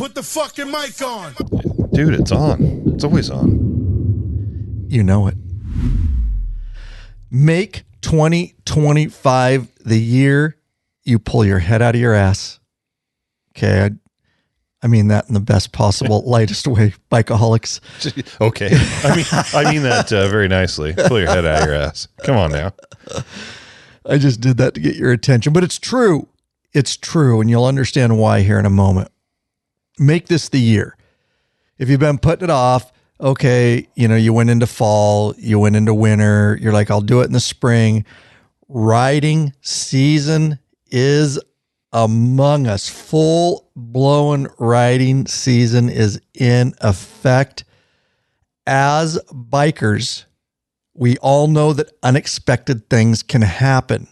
Put the fucking mic on. Dude, it's on. It's always on. You know it. Make 2025 the year you pull your head out of your ass. Okay, I mean that in the best possible, lightest way, bikeaholics. Okay. I mean that very nicely. Pull your head out of your ass. Come on now. I just did that to get your attention, but it's true. It's true, and you'll understand why here in a moment. Make this the year. If you've been putting it off, okay, you went into fall, you went into winter, you're like, I'll do it in the spring. Riding season is among us. Full-blown riding season is in effect. As bikers, we all know that unexpected things can happen.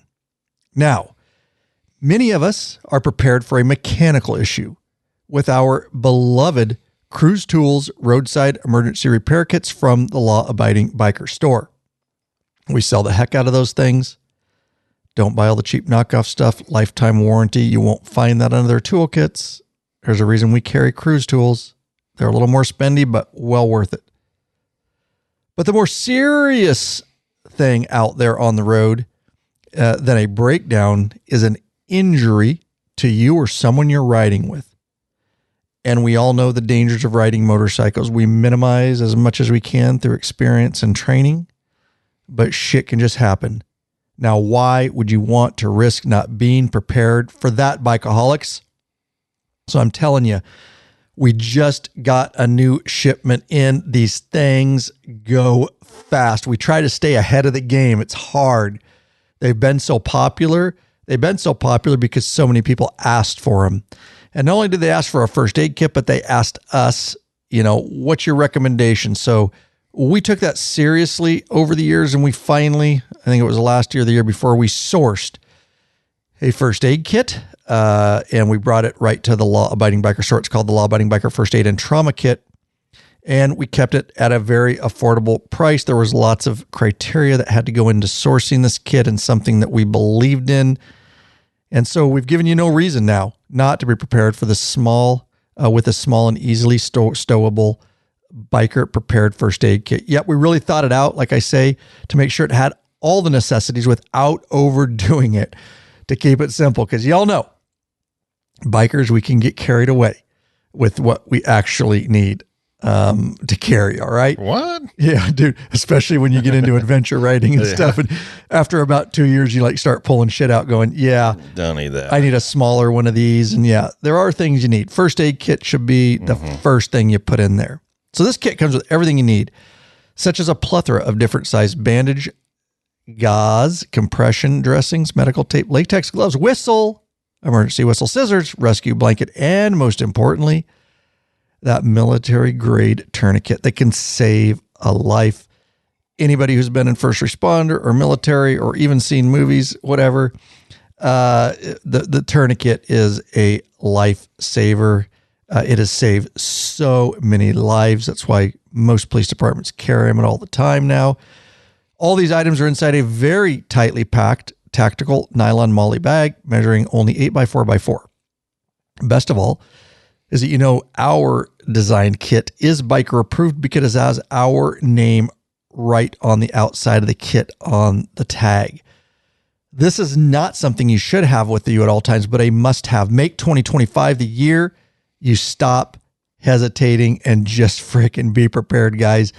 Now, many of us are prepared for a mechanical issue with our beloved Cruise Tools Roadside Emergency Repair Kits from the law-abiding biker store. We sell the heck out of those things. Don't buy all the cheap knockoff stuff. Lifetime warranty. You won't find that under their toolkits. There's a reason we carry Cruise Tools. They're a little more spendy, but well worth it. But the more serious thing out there on the road than a breakdown is an injury to you or someone you're riding with. And we all know the dangers of riding motorcycles. We minimize as much as we can through experience and training, but shit can just happen. Now, why would you want to risk not being prepared for that, bikeaholics? So I'm telling you, we just got a new shipment in. These things go fast. We try to stay ahead of the game. It's hard. They've been so popular. They've been so popular because so many people asked for them. And not only did they ask for a first aid kit, but they asked us, what's your recommendation? So we took that seriously over the years, and we finally, I think it was last year, the year before, we sourced a first aid kit, and we brought it right to the law-abiding biker store. It's called the Law-Abiding Biker First Aid and Trauma Kit, and we kept it at a very affordable price. There was lots of criteria that had to go into sourcing this kit and something that we believed in. And so we've given you no reason now not to be prepared for the small, with a small and easily stowable biker prepared first aid kit. Yet we really thought it out, like I say, to make sure it had all the necessities without overdoing it, to keep it simple. Because y'all know, bikers, we can get carried away with what we actually need to carry. All right. What? Yeah, dude. Especially when you get into adventure riding and stuff. And after about 2 years, you start pulling shit out going, yeah, don't need that. I need a smaller one of these. And yeah, there are things you need. First aid kit should be the first thing you put in there. So this kit comes with everything you need, such as a plethora of different size bandage, gauze, compression dressings, medical tape, latex gloves, whistle, emergency whistle, scissors, rescue blanket, and most importantly, that military grade tourniquet that can save a life. Anybody who's been in first responder or military or even seen movies, whatever, the tourniquet is a lifesaver. It has saved so many lives. That's why most police departments carry them all the time now. All these items are inside a very tightly packed tactical nylon MOLLE bag measuring only 8x4x4. Best of all is that, our design kit is biker approved because it has our name right on the outside of the kit on the tag. This is not something you should have with you at all times, but a must have. Make 2025 the year you stop hesitating and just freaking be prepared, guys.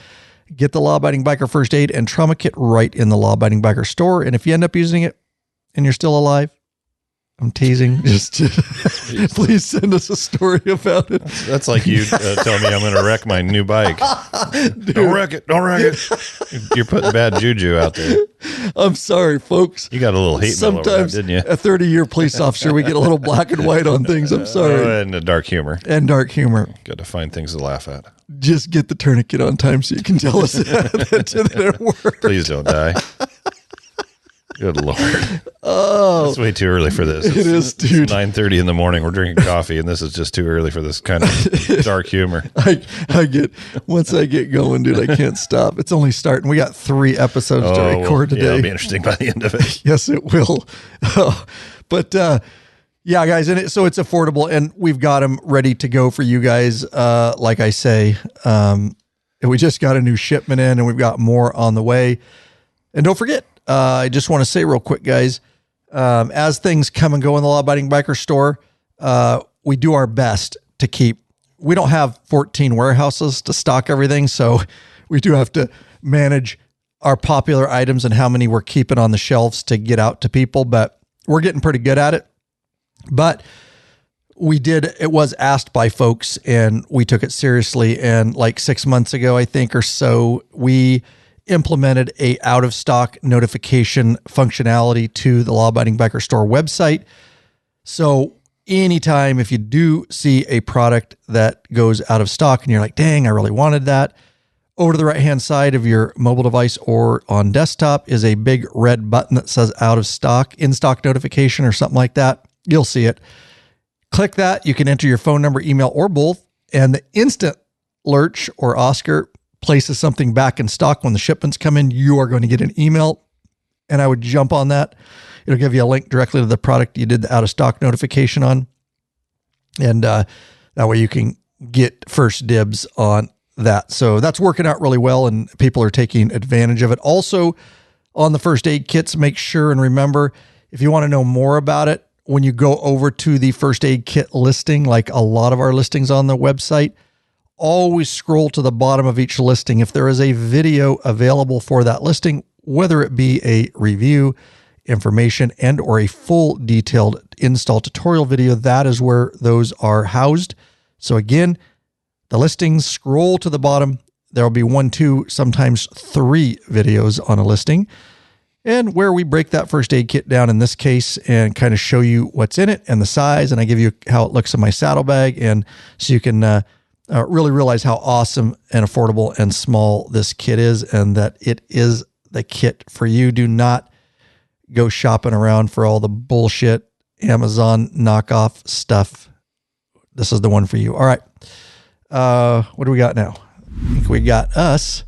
Get the Law-Abiding Biker First Aid and Trauma Kit right in the Law-Abiding Biker store. And if you end up using it and you're still alive, I'm teasing. Just please send us a story about it. That's like you telling me I'm going to wreck my new bike. Don't wreck it. Don't wreck it. You're putting bad juju out there. I'm sorry, folks. You got a little hate mail over that, didn't you? A 30-year police officer, we get a little black and white on things. I'm sorry. And a dark humor. And dark humor. Got to find things to laugh at. Just get the tourniquet on time so you can tell us that it worked. Please don't die. Good Lord. Oh, it's way too early for this. It is, dude. It's 9:30 in the morning. We're drinking coffee, and this is just too early for this kind of dark humor. Once I get going, dude, I can't stop. It's only starting. We got 3 episodes to record today. Yeah, it'll be interesting by the end of it. Yes, it will. But Yeah, guys, and so it's affordable, and we've got them ready to go for you guys. Like I say, we just got a new shipment in, and we've got more on the way. And don't forget, I just want to say real quick, guys, as things come and go in the law-abiding biker store, we do our best to keep. We don't have 14 warehouses to stock everything, so we do have to manage our popular items and how many we're keeping on the shelves to get out to people, but we're getting pretty good at it. But it was asked by folks, and we took it seriously. And like 6 months ago, I think, or so, we implemented a out of stock notification functionality to the Law Abiding Biker Store website. So anytime if you do see a product that goes out of stock and you're like, dang, I really wanted that, over to the right-hand side of your mobile device or on desktop is a big red button that says out of stock, in stock notification or something like that. You'll see it. Click that. You can enter your phone number, email, or both. And the instant Lurch or Oscar places something back in stock when the shipments come in, you are going to get an email. And I would jump on that. It'll give you a link directly to the product you did the out of stock notification on. And that way you can get first dibs on that. So that's working out really well, and people are taking advantage of it. Also, on the first aid kits, make sure and remember, if you want to know more about it, when you go over to the first aid kit listing, like a lot of our listings on the website, always scroll to the bottom of each listing. If there is a video available for that listing, whether it be a review, information, and or a full detailed install tutorial video, that is where those are housed. So again, the listings, scroll to the bottom. There will be 1, 2, sometimes 3 videos on a listing, and where we break that first aid kit down in this case and kind of show you what's in it and the size. And I give you how it looks in my saddlebag. And so you can really realize how awesome and affordable and small this kit is, and that it is the kit for you. Do not go shopping around for all the bullshit Amazon knockoff stuff. This is the one for you. All right. What do we got now? I think we got us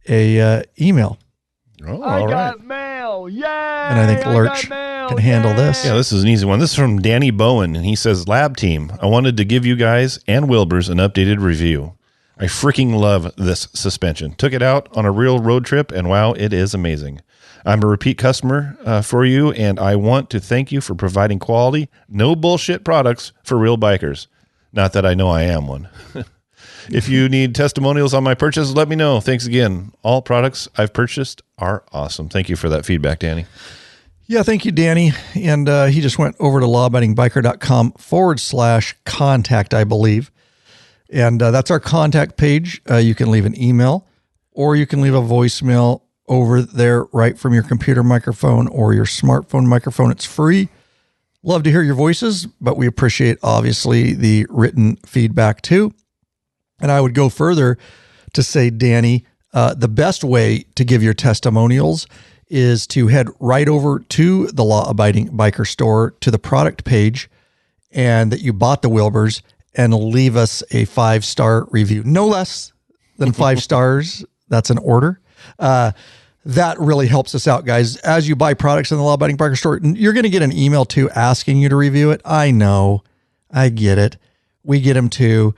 a email. Oh, I all got right. mail. Yay! And I think Lurch can handle this. Yeah, this is an easy one. This is from Danny Bowen, and he says, Lab Team, I wanted to give you guys and Wilbur's an updated review. I freaking love this suspension. Took it out on a real road trip, and wow, it is amazing. I'm a repeat customer for you, and I want to thank you for providing quality, no bullshit products for real bikers. Not that I know I am one. If you need testimonials on my purchase, let me know. Thanks again. All products I've purchased are awesome. Thank you for that feedback, Danny. Yeah, thank you, Danny. And he just went over to lawabidingbiker.com/contact, I believe. And that's our contact page. You can leave an email, or you can leave a voicemail over there right from your computer microphone or your smartphone microphone. It's free. Love to hear your voices, but we appreciate, obviously, the written feedback too. And I would go further to say, Danny, the best way to give your testimonials is to head right over to the Law Abiding Biker Store, to the product page, and that you bought the Wilburs, and leave us a 5-star review. No less than 5 stars. That's an order. That really helps us out, guys. As you buy products in the Law Abiding Biker Store, you're going to get an email too asking you to review it. I know. I get it. We get them too.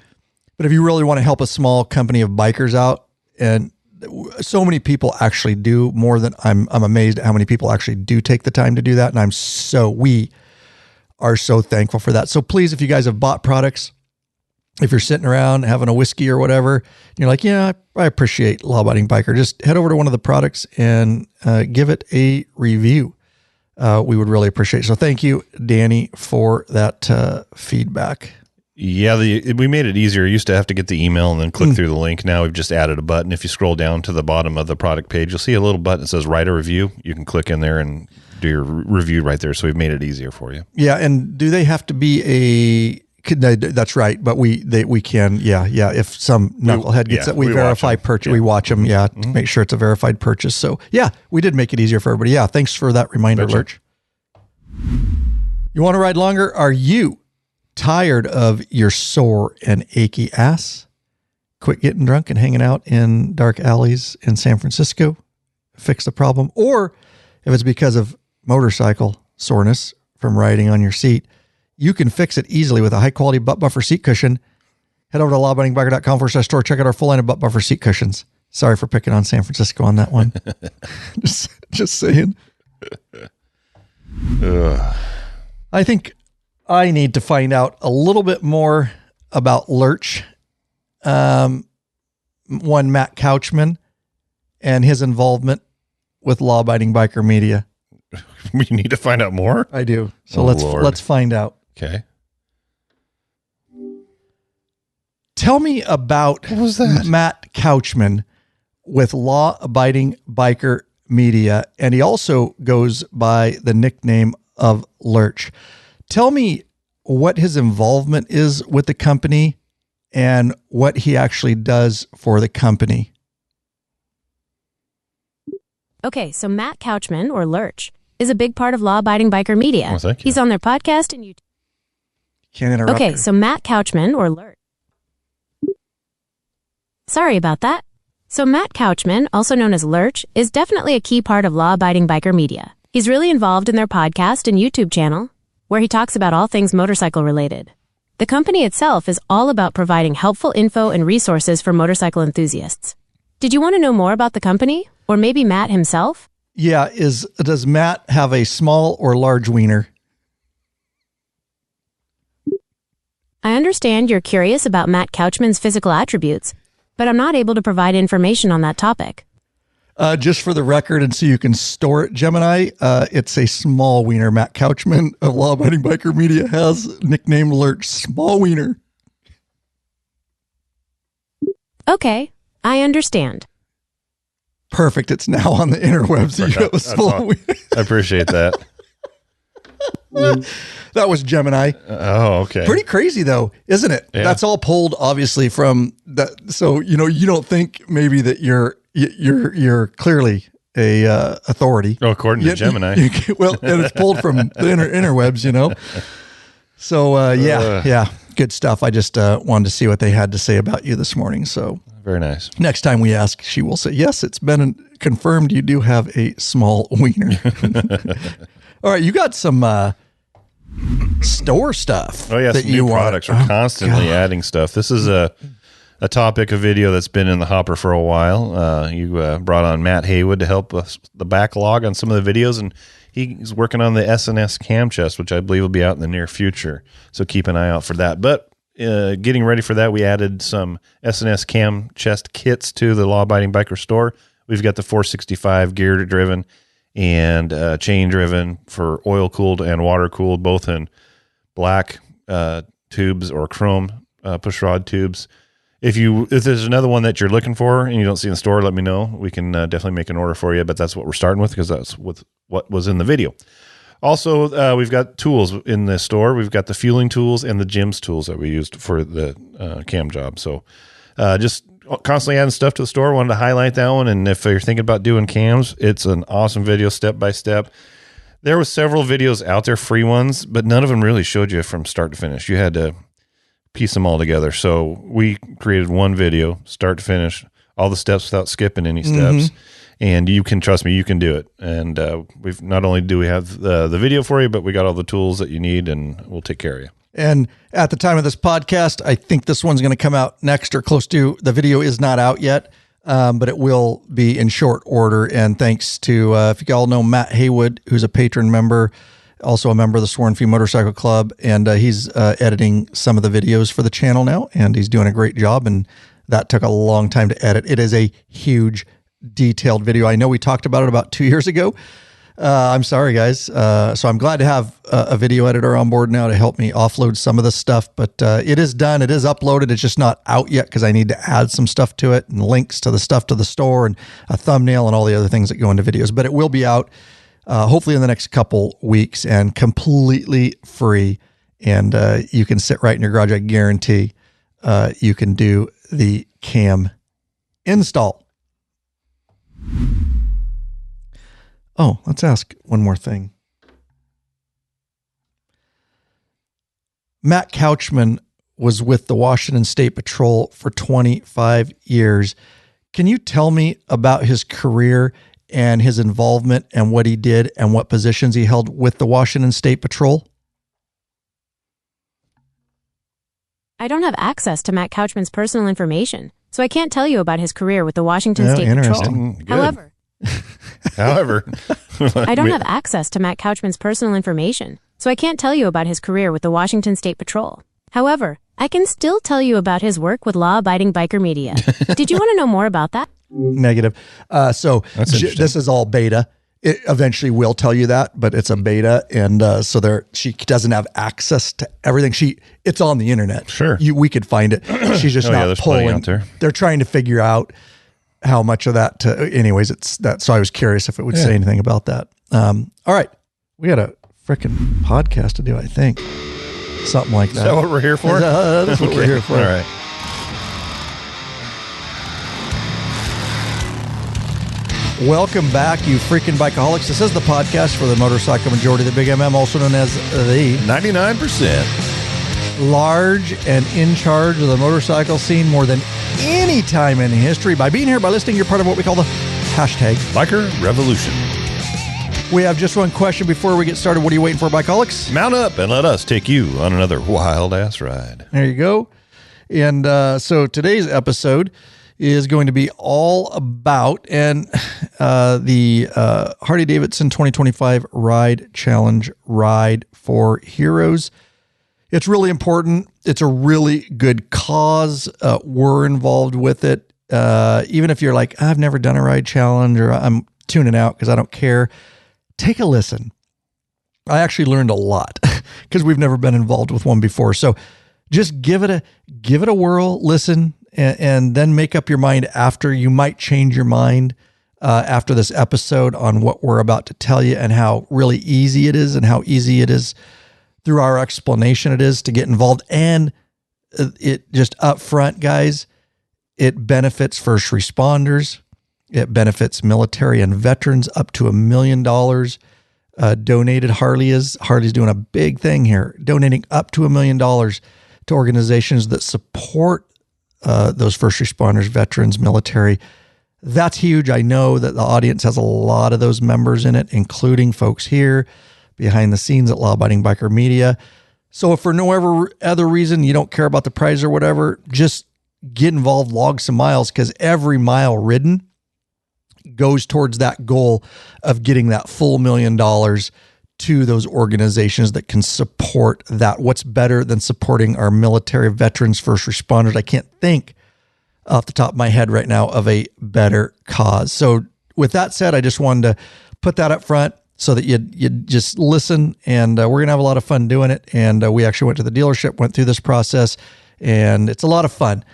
But if you really want to help a small company of bikers out, and so many people actually do, more than I'm amazed at how many people actually do take the time to do that. And we are so thankful for that. So please, if you guys have bought products, if you're sitting around having a whiskey or whatever, and you're like, yeah, I appreciate Law Abiding Biker, just head over to one of the products and give it a review. We would really appreciate it. So thank you, Danny, for that feedback. Yeah, we made it easier. You used to have to get the email and then click through the link. Now we've just added a button. If you scroll down to the bottom of the product page, you'll see a little button that says write a review. You can click in there and do your review right there. So we've made it easier for you. Yeah, and do they have to be that's right, but we can, yeah. If some knucklehead gets it, we verify purchase. Yeah. We watch them, to make sure it's a verified purchase. So yeah, we did make it easier for everybody. Yeah, thanks for that reminder, Lurch. You want to ride longer? Are you tired of your sore and achy ass? Quit getting drunk and hanging out in dark alleys in San Francisco. Fix the problem. Or if it's because of motorcycle soreness from riding on your seat, you can fix it easily with a high-quality butt buffer seat cushion. Head over to lawabidingbiker.com/store. Check out our full line of butt buffer seat cushions. Sorry for picking on San Francisco on that one. just saying. I think I need to find out a little bit more about Lurch. Matt Couchman and his involvement with Law Abiding Biker Media. We need to find out more? I do. So let's find out. Okay. Tell me about what was that? Matt Couchman with Law Abiding Biker Media, and he also goes by the nickname of Lurch. Tell me what his involvement is with the company and what he actually does for the company. Okay, so Matt Couchman, or Lurch, is a big part of Law Abiding Biker Media. Oh, thank you. He's on their podcast and YouTube. Can't interrupt. Okay, her. so Matt Couchman, or Lurch. Sorry about that. So Matt Couchman, also known as Lurch, is definitely a key part of Law Abiding Biker Media. He's really involved in their podcast and YouTube channel, where he talks about all things motorcycle related. The company itself is all about providing helpful info and resources for motorcycle enthusiasts. Did you want to know more about the company? Or maybe Matt himself? Yeah, does Matt have a small or large wiener? I understand you're curious about Matt Couchman's physical attributes, but I'm not able to provide information on that topic. Just for the record, and so you can store it, Gemini, it's a small wiener. Matt Couchman of Law Abiding Biker Media has nicknamed Lurch Small Wiener. Okay, I understand. Perfect. It's now on the interwebs that you have a small wiener. I appreciate that. That was Gemini. Oh, okay. Pretty crazy though, isn't it? Yeah. That's all pulled obviously from that. So, you don't think maybe that you're clearly a authority. Oh, according to Gemini. Well, and it's pulled from the interwebs, So, yeah, good stuff. I just wanted to see what they had to say about you this morning. So very nice. Next time we ask, she will say, yes, it's been confirmed you do have a small wiener. All right, you got some store stuff. Oh, yeah, that some new products. We're constantly adding stuff. This is a topic, a video that's been in the hopper for a while. You brought on Matt Haywood to help us the backlog on some of the videos, and he's working on the S&S cam chest, which I believe will be out in the near future. So keep an eye out for that. But getting ready for that, we added some S&S cam chest kits to the Law Abiding Biker store. We've got the 465 gear driven and chain driven for oil cooled and water cooled, both in black tubes or chrome push rod tubes. If there's another one that you're looking for and you don't see in the store, let me know. We can definitely make an order for you, but that's what we're starting with because that's what was in the video. Also, we've got tools in the store. We've got the fueling tools and the GEMS tools that we used for the cam job. So just constantly adding stuff to the store. Wanted to highlight that one. And if you're thinking about doing cams, it's an awesome video step by step. There was several videos out there, free ones, but none of them really showed you from start to finish. You had to piece them all together. So we created one video, start to finish, all the steps without skipping any steps. And you can trust me, you can do it. And we've not only do we have the video for you, but we got all the tools that you need, and we'll take care of you. And at the time of this podcast, I think this one's going to come out next or close to. The video is not out yet, but it will be in short order. And thanks to, if you all know Matt Haywood, who's a patron member, also a member of the Sworn Fee Motorcycle Club, and he's editing some of the videos for the channel now, and he's doing a great job. And that took a long time to edit. It is a huge, detailed video. I know we talked about it about 2 years ago. I'm sorry, guys. So I'm glad to have a video editor on board now to help me offload some of this stuff, but it is done. It is uploaded. It's just not out yet because I need to add some stuff to it and links to the stuff to the store and a thumbnail and all the other things that go into videos, but it will be out hopefully in the next couple weeks and completely free. And you can sit right in your garage. I guarantee you can do the cam install. Oh, let's ask one more thing. Matt Couchman was with the Washington State Patrol for 25 years. Can you tell me about his career and his involvement and what he did and what positions he held with the Washington State Patrol? I don't have access to Matt Couchman's personal information, so I can't tell you about his career with the Washington State Patrol. interesting. Good. However, I don't have access to Matt Couchman's personal information, so I can't tell you about his career with the Washington State Patrol. However, I can still tell you about his work with law-abiding biker media. Did you want to know more about that? Negative. So this is all beta. It eventually will tell you that, but it's a beta, and so she doesn't have access to everything. It's on the internet. Sure, we could find it. She's just not pulling. Out there. They're trying to figure out how much of that. Anyways, it's that. So I was curious if it would say anything about that. All right, we got a freaking podcast to do. I think something like that. Is that what we're here for? That's what we're here for. All right. Welcome back, you freaking bikeaholics. This is the podcast for the motorcycle majority, the Big MM, also known as the 99%. Large and in charge of the motorcycle scene more than any time in history. By being here, by listening, you're part of what we call the hashtag Biker Revolution. We have just one question before we get started. What are you waiting for, bikeaholics? Mount up and let us take you on another wild-ass ride. There you go. And so today's episode is going to be all about the Harley-Davidson 2025 Ride Challenge Ride for Heroes. It's really important. It's a really good cause. We're involved with it. Even if you're like, I've never done a ride challenge, or I'm tuning out because I don't care, take a listen. I actually learned a lot because we've never been involved with one before. So just give it a whirl, listen, and then make up your mind after. You might change your mind after this episode on what we're about to tell you and how really easy it is, and how easy it is through our explanation it is to get involved. And it just up front, guys, it benefits first responders. It benefits military and veterans up to $1 million donated. Harley's doing a big thing here, donating up to $1 million to organizations that support those first responders, veterans, military. That's huge. I know that the audience has a lot of those members in it, including folks here behind the scenes at Law Abiding Biker Media. So if for no other reason you don't care about the prize or whatever, just get involved, log some miles, because every mile ridden goes towards that goal of getting that full $1 million to those organizations that can support that. What's better than supporting our military, veterans, first responders? I can't think off the top of my head right now of a better cause. So with that said, I just wanted to put that up front so that you just listen, and we're going to have a lot of fun doing it. And we actually went to the dealership, went through this process, and it's a lot of fun.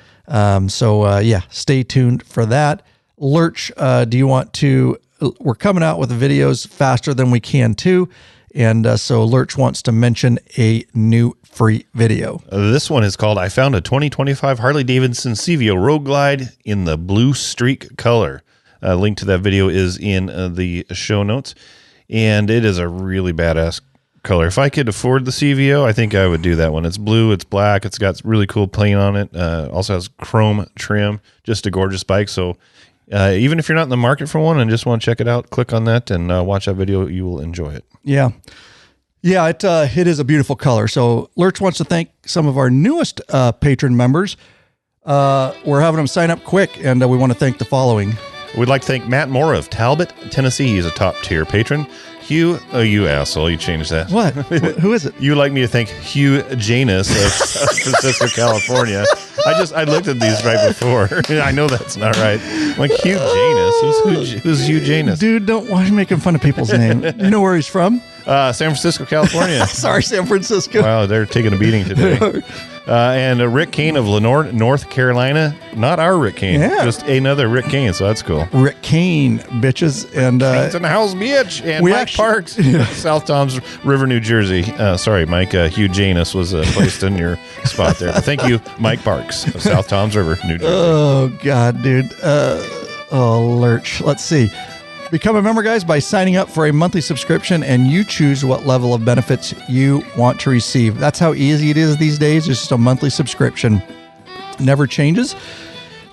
So stay tuned for that. Lurch, do you want to, we're coming out with videos faster than we can too. And so Lurch wants to mention a new free video. This one is called, I found a 2025 Harley-Davidson CVO Road Glide in the blue streak color. Link to that video is in the show notes. And it is a really badass color. If I could afford the CVO, I think I would do that one. It's blue, it's black, it's got really cool paint on it. Also has chrome trim, just a gorgeous bike. So even if you're not in the market for one and just want to check it out, click on that and watch that video. You will enjoy it. Yeah. Yeah, it is a beautiful color. So Lurch wants to thank some of our newest patron members. We're having them sign up quick, and we want to thank the following. We'd like to thank Matt Moore of Talbot, Tennessee. He's a top tier patron. Hugh, oh, you asshole, you changed that. What? Who is it? You like me to thank Hugh Janus of San Francisco, California. I looked at these right before. I know that's not right. I'm like, Hugh Janus? Who's Hugh Janus? Dude, don't watch making fun of people's name. You know where he's from? San Francisco, California. Sorry, San Francisco. Wow, they're taking a beating today. And Rick Kane of Lenore, North Carolina. Not our Rick Kane, just another Rick Kane, so that's cool. Rick Kane, bitches. And Kane's in the house, bitch. And Mike Parks, South Toms River, New Jersey. Sorry, Mike, Hugh Janus was placed in your spot there. But thank you, Mike Parks of South Toms River, New Jersey. Oh, God, dude. Lurch. Let's see. Become a member, guys, by signing up for a monthly subscription, and you choose what level of benefits you want to receive. That's how easy it is these days. It's just a monthly subscription. Never changes.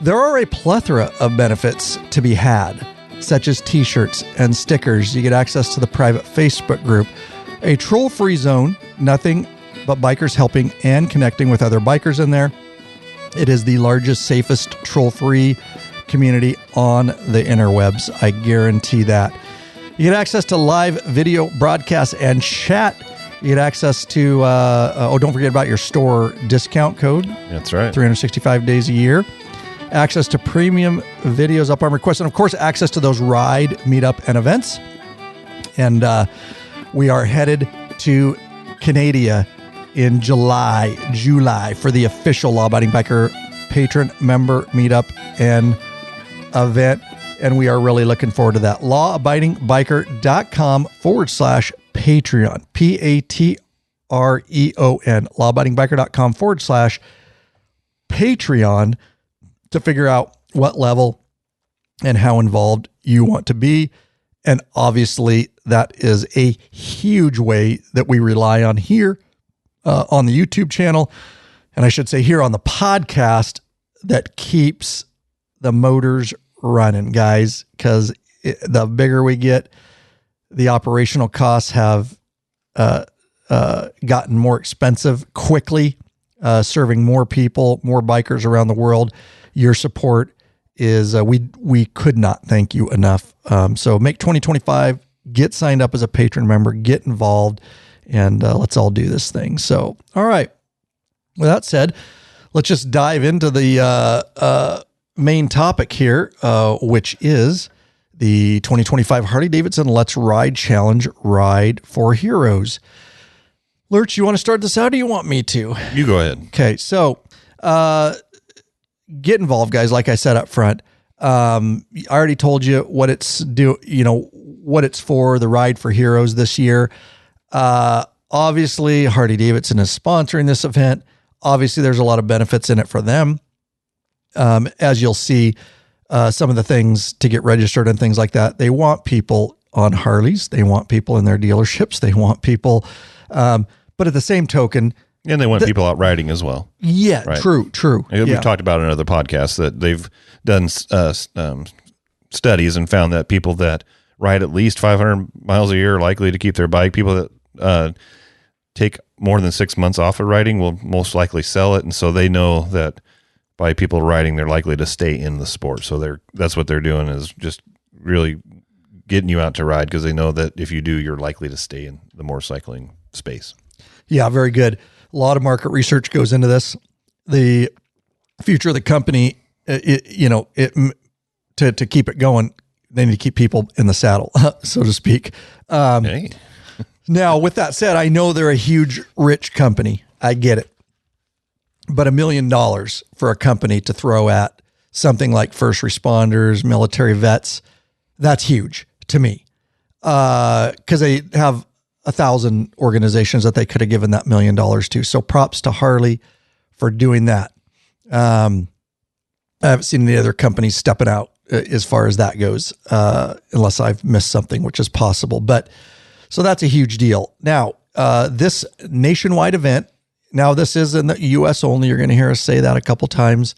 There are a plethora of benefits to be had, such as t-shirts and stickers. You get access to the private Facebook group, a troll-free zone, nothing but bikers helping and connecting with other bikers in there. It is the largest, safest, troll-free community on the interwebs. I guarantee that. You get access to live video broadcasts and chat. You get access to, don't forget about your store discount code. That's right. 365 days a year. Access to premium videos up on request. And, of course, access to those ride, meetup, and events. And we are headed to Canada in July for the official Law Abiding Biker Patron member meetup and event. And we are really looking forward to that. lawabidingbiker.com/Patreon. Patreon. lawabidingbiker.com/Patreon to figure out what level and how involved you want to be. And obviously, that is a huge way that we rely on here on the YouTube channel. And I should say here on the podcast that keeps the motors running, guys, because the bigger we get, the operational costs have gotten more expensive quickly, serving more people, more bikers around the world. Your support is, we could not thank you enough. So make 2025, get signed up as a patron member, get involved, and let's all do this thing. So, all right. With that said, let's just dive into the main topic here, which is the 2025 Harley-Davidson Let's Ride Challenge Ride for Heroes. Lurch, you want to start this out, or do you want me to? You go ahead. Okay, so get involved, guys. Like I said up front, I already told you what it's what it's for, the Ride for Heroes this year. Obviously, Harley-Davidson is sponsoring this event. Obviously, there's a lot of benefits in it for them. As you'll see, some of the things to get registered and things like that, they want people on Harleys. They want people in their dealerships. They want people, but at the same token, and they want people out riding as well. Yeah, right? True. We've talked about in other podcasts that they've done studies and found that people that ride at least 500 miles a year are likely to keep their bike. People that take more than 6 months off of riding will most likely sell it, and so they know that by people riding, they're likely to stay in the sport. So that's what they're doing, is just really getting you out to ride, because they know that if you do, you're likely to stay in the motorcycling space. Yeah, very good. A lot of market research goes into this. The future of the company, to keep it going, they need to keep people in the saddle, so to speak. Hey. Now, with that said, I know they're a huge, rich company. I get it. But $1 million for a company to throw at something like first responders, military vets, that's huge to me. Because they have 1,000 organizations that they could have given that $1 million to. So props to Harley for doing that. I haven't seen any other companies stepping out as far as that goes, unless I've missed something, which is possible. But so that's a huge deal. Now, this nationwide event, now this is in the U.S. only. You're going to hear us say that a couple times.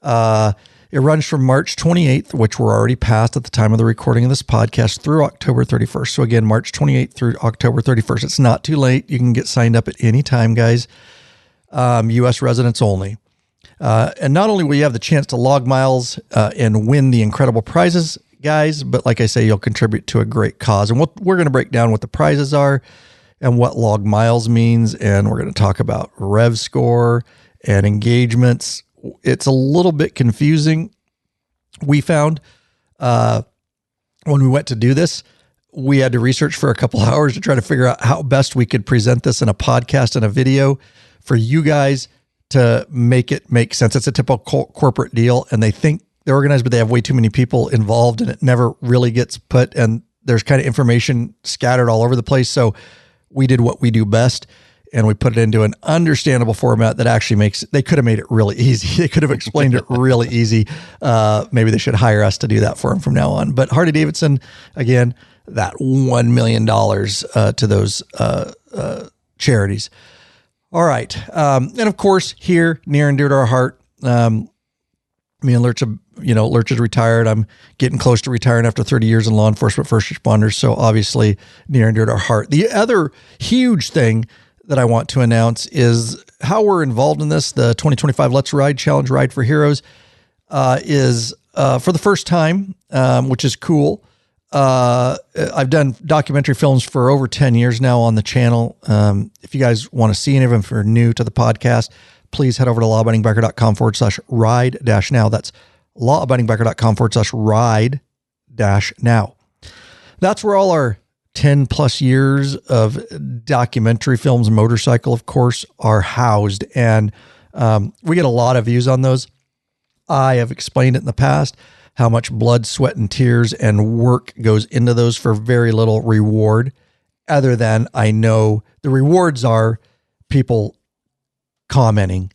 It runs from March 28th, which we're already past at the time of the recording of this podcast, through October 31st. So again, March 28th through October 31st. It's not too late. You can get signed up at any time, guys. U.S. residents only. And not only will you have the chance to log miles and win the incredible prizes, guys, but like I say, you'll contribute to a great cause. And we're going to break down what the prizes are and what log miles means. And we're going to talk about rev score and engagements. It's a little bit confusing. We found when we went to do this, we had to research for a couple hours to try to figure out how best we could present this in a podcast and a video for you guys to make it make sense. It's a typical corporate deal, and they think they're organized, but they have way too many people involved, and it never really gets put, and there's kind of information scattered all over the place. So we did what we do best, and we put it into an understandable format that actually makes it, they could have made it really easy. They could have explained it really easy. Maybe they should hire us to do that for them from now on. But Harley-Davidson, again, that $1 million to those charities. All right. And of course, here, near and dear to our heart, me and Lurch, Lurch is retired. I'm getting close to retiring after 30 years in law enforcement, first responders. So obviously near and dear to our heart. The other huge thing that I want to announce is how we're involved in this. The 2025 Let's Ride Challenge Ride for Heroes is for the first time, which is cool. I've done documentary films for over 10 years now on the channel. If you guys want to see any of them, if you're new to the podcast, please head over to lawabidingbiker.com/ride-now. That's lawabidingbiker.com/ride-now. That's where all our 10 plus years of documentary films, motorcycle, of course, are housed. And we get a lot of views on those. I have explained it in the past, how much blood, sweat, and tears and work goes into those for very little reward, other than I know the rewards are people commenting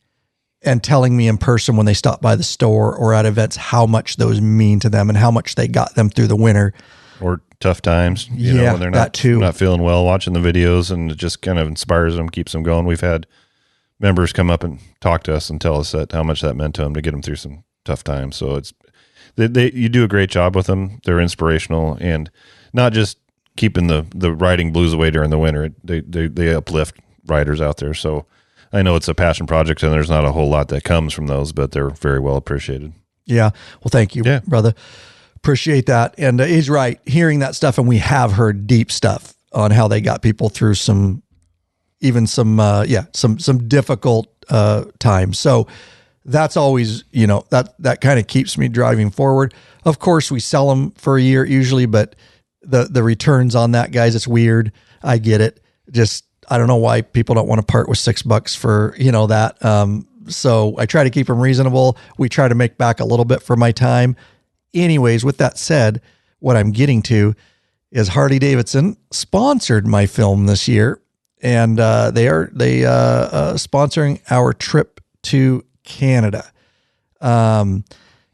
and telling me in person when they stop by the store or at events how much those mean to them and how much they got them through the winter. Or tough times, you know, when they're not feeling well, watching the videos, and it just kind of inspires them, keeps them going. We've had members come up and talk to us and tell us that how much that meant to them to get them through some tough times. So it's you do a great job with them. They're inspirational, and not just keeping the riding blues away during the winter. They uplift riders out there. So I know it's a passion project, and there's not a whole lot that comes from those, but they're very well appreciated. Yeah. Well, thank you, brother. Appreciate that. And he's right, hearing that stuff. And we have heard deep stuff on how they got people through some difficult times. So that's always, that kind of keeps me driving forward. Of course, we sell them for a year usually, but the returns on that, guys, it's weird. I get it. Just, I don't know why people don't want to part with $6 for, that. So I try to keep them reasonable. We try to make back a little bit for my time. Anyways, with that said, what I'm getting to is Harley-Davidson sponsored my film this year, and they are sponsoring our trip to Canada. And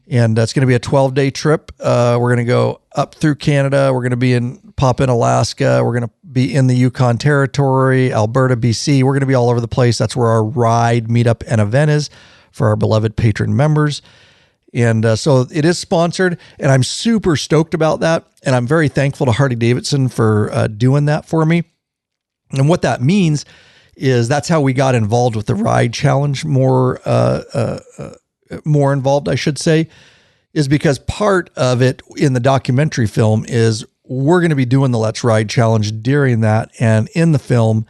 that's going to be a 12-day trip. We're going to go up through Canada. We're going to pop in Alaska. We're going to be in the Yukon Territory, Alberta, BC. We're going to be all over the place. That's where our ride, meetup, and event is for our beloved patron members. And so it is sponsored, and I'm super stoked about that. And I'm very thankful to Harley-Davidson for doing that for me. And what that means is that's how we got involved with the ride challenge, more involved, I should say, is because part of it in the documentary film is we're going to be doing the Let's Ride challenge during that. And in the film,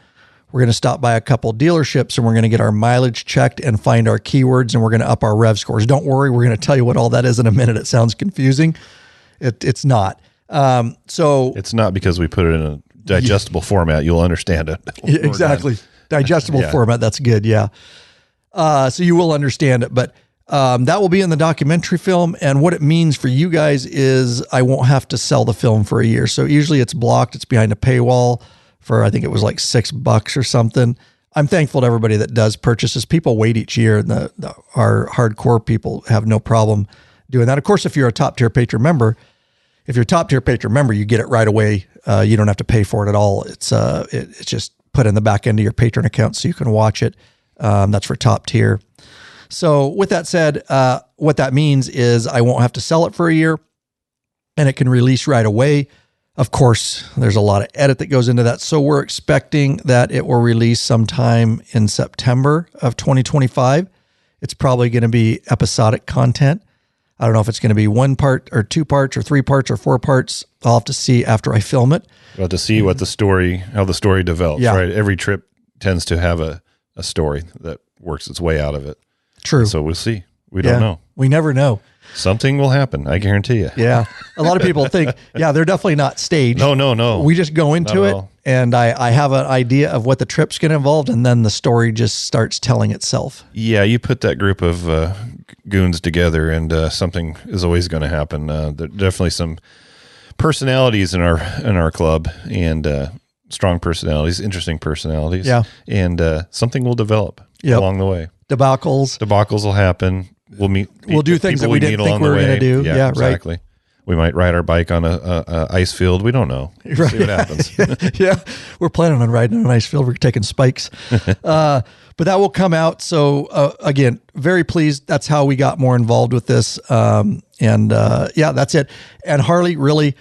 we're going to stop by a couple dealerships and we're going to get our mileage checked and find our keywords, and we're going to up our rev scores. Don't worry, we're going to tell you what all that is in a minute. It sounds confusing. It's not. So it's not because we put it in a digestible format. You'll understand it. Exactly. Digestible format. That's good. Yeah. So you will understand it, but that will be in the documentary film. And what it means for you guys is I won't have to sell the film for a year. So usually it's blocked. It's behind a paywall for, I think it was like $6 or something. I'm thankful to everybody that does purchases. People wait each year, and our hardcore people have no problem doing that. Of course, if you're a top tier patron member, you get it right away. You don't have to pay for it at all. It's just put in the back end of your patron account so you can watch it. That's for top tier. So with that said, what that means is I won't have to sell it for a year, and it can release right away. Of course, there's a lot of edit that goes into that. So we're expecting that it will release sometime in September of 2025. It's probably going to be episodic content. I don't know if it's going to be 1 part or 2 parts or 3 parts or 4 parts. I'll have to see after I film it. Well, to see how the story develops, right? Every trip tends to have a story that works its way out of it. True. So we'll see. We don't know. We never know. Something will happen. I guarantee you. Yeah. A lot of people think, they're definitely not staged. No. We just go into it, and I have an idea of what the trip's going to involve, and then the story just starts telling itself. Yeah, you put that group of goons together, and something is always going to happen. There are definitely some personalities in our club, and strong personalities, interesting personalities. Yeah. And something will develop along the way. Debacles will happen. We'll do things that we didn't think we were going to do. Yeah, exactly. Right. We might ride our bike on a ice field. We don't know. We'll see what happens. Yeah. We're planning on riding on an ice field. We're taking spikes. But that will come out. So again, very pleased. That's how we got more involved with this. That's it. And Harley, really,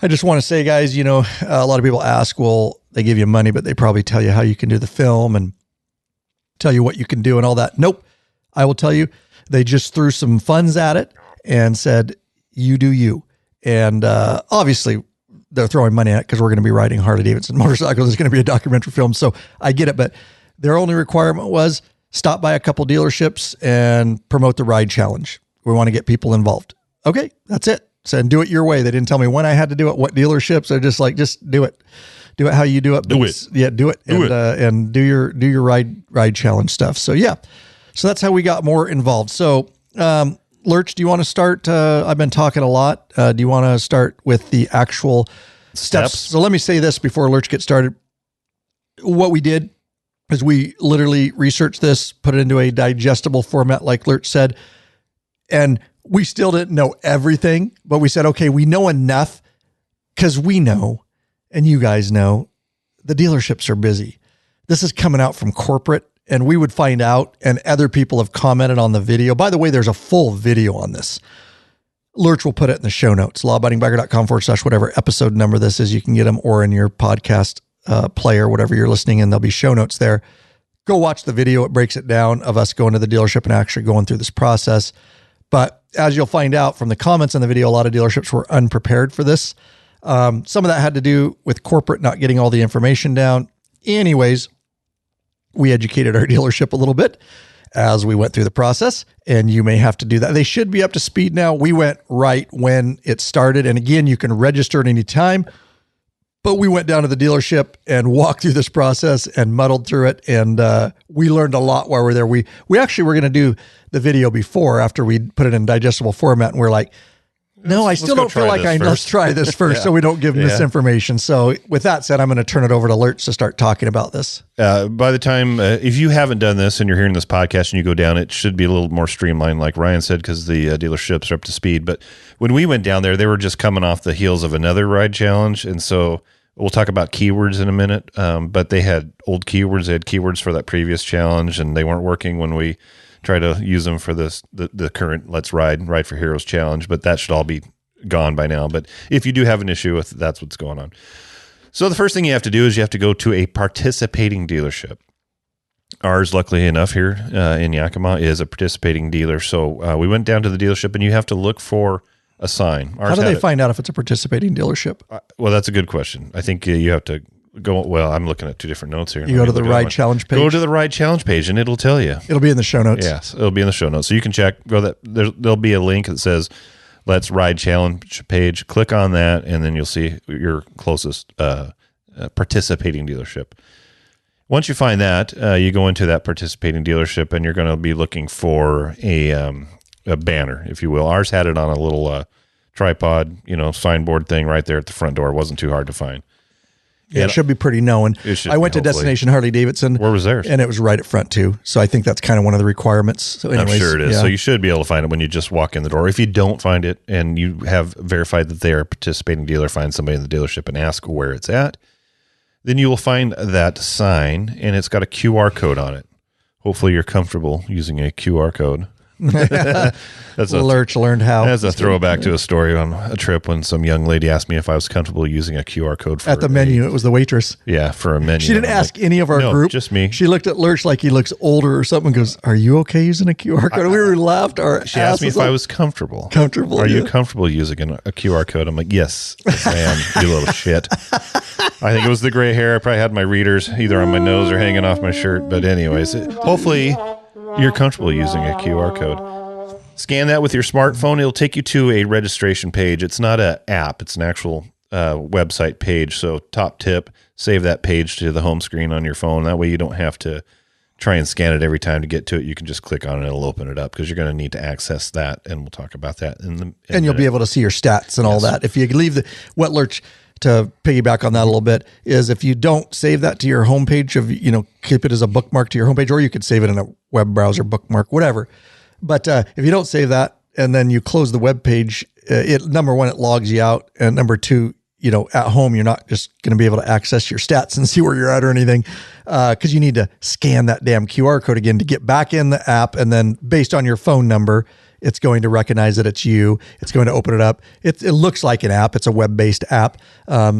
I just want to say, guys, a lot of people ask, well, they give you money, but they probably tell you how you can do the film and tell you what you can do and all that. Nope. I will tell you, they just threw some funds at it and said, you do you. And obviously, they're throwing money at it because we're going to be riding Harley-Davidson motorcycles. It's going to be a documentary film. So I get it. But their only requirement was stop by a couple dealerships and promote the ride challenge. We want to get people involved. Okay, that's it. So, and do it your way. They didn't tell me when I had to do it, what dealerships. They're just like, just do it. Do it how you do it. Do it. Yeah, do it. And do your ride challenge stuff. So yeah. So that's how we got more involved. So Lurch, do you want to start? I've been talking a lot. Do you want to start with the actual steps? So let me say this before Lurch gets started. What we did is we literally researched this, put it into a digestible format, like Lurch said, and we still didn't know everything, but we said, okay, we know enough because we know, and you guys know, the dealerships are busy. This is coming out from corporate, and we would find out, and other people have commented on the video. By the way, there's a full video on this. Lurch will put it in the show notes, lawabidingbiker.com/whatever episode number this is. You can get them, or in your podcast player, whatever you're listening in, there'll be show notes there. Go watch the video. It breaks it down of us going to the dealership and actually going through this process. But as you'll find out from the comments in the video, a lot of dealerships were unprepared for this. Some of that had to do with corporate not getting all the information down. Anyways, we educated our dealership a little bit as we went through the process, and you may have to do that. They should be up to speed now. We went right when it started. And again, you can register at any time, but we went down to the dealership and walked through this process and muddled through it. And we learned a lot while we were there. We actually were going to do the video before, after we put it in digestible format. And we're like, no, I still don't feel like let's try this first. So we don't give misinformation. So with that said, I'm going to turn it over to Lurch to start talking about this. By the time, if you haven't done this and you're hearing this podcast and you go down, it should be a little more streamlined, like Ryan said, because the dealerships are up to speed. But when we went down there, they were just coming off the heels of another ride challenge. And so we'll talk about keywords in a minute. But they had old keywords. They had keywords for that previous challenge, and they weren't working when we try to use them for the current Let's Ride for Heroes challenge, but that should all be gone by now. But if you do have an issue with, that's what's going on. So the first thing you have to do is you have to go to a participating dealership. Ours, luckily enough, here in Yakima is a participating dealer. So we went down to the dealership, and you have to look for a sign. How do they find out if it's a participating dealership? Well, that's a good question. I think you have to go. Well, I'm looking at two different notes here. You go to the ride challenge page. Go to the ride challenge page, and it'll tell you. It'll be in the show notes. Yes, it'll be in the show notes. So you can check. There'll be a link that says Let's Ride Challenge page. Click on that, and then you'll see your closest participating dealership. Once you find that, you go into that participating dealership, and you're going to be looking for a banner, if you will. Ours had it on a little tripod, signboard thing right there at the front door. It wasn't too hard to find. Yeah, it should be pretty known. I went to Destination Harley-Davidson. Where was theirs? And it was right at front too. So I think that's kind of one of the requirements. So anyways, I'm sure it is. Yeah. So you should be able to find it when you just walk in the door. If you don't find it and you have verified that they are a participating dealer, find somebody in the dealership and ask where it's at. Then you will find that sign, and it's got a QR code on it. Hopefully you're comfortable using a QR code. That's Lurch learned how. That's a throwback to a story on a trip when some young lady asked me if I was comfortable using a QR code for at the menu. It was the waitress. Yeah, for a menu. She didn't ask any of our group. Just me. She looked at Lurch like he looks older or something and goes, "Are you okay using a QR code?" We were laughed our She asked me if I was comfortable. Comfortable. Are you comfortable using a QR code? I'm like, yes I am, you little shit. I think it was the gray hair. I probably had my readers either on my nose or hanging off my shirt. But anyways, hopefully you're comfortable using a QR code. Scan that with your smartphone. It'll take you to a registration page. It's not an app. It's an actual website page. So top tip, save that page to the home screen on your phone. That way you don't have to try and scan it every time to get to it. You can just click on it and it'll open it up because you're going to need to access that. And we'll talk about that and you'll be able to see your stats and all that. If you leave what Lurch, to piggyback on that a little bit, is if you don't save that to your homepage keep it as a bookmark to your homepage, or you could save it in a web browser bookmark, whatever. But if you don't save that and then you close the web page, number one, it logs you out. And number two, at home, you're not just going to be able to access your stats and see where you're at or anything, because you need to scan that damn QR code again to get back in the app. And then based on your phone number, It's going to recognize that it's you. It's going to open it up. It looks like an app. It's a web-based app.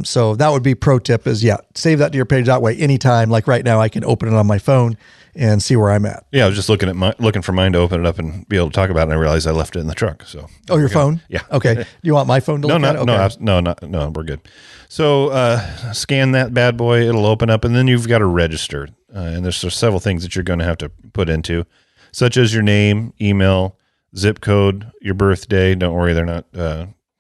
So that would be pro tip is, save that to your page. That way, anytime, like right now, I can open it on my phone and see where I'm at. Yeah, I was just looking for mine to open it up and be able to talk about it, and I realized I left it in the truck. So, your phone? Yeah. Okay. Do you want my phone to look at it? Okay. No, we're good. So, scan that bad boy. It'll open up, and then you've got to register. And there's several things that you're going to have to put into, such as your name, email, zip code, your birthday. Don't worry, they're not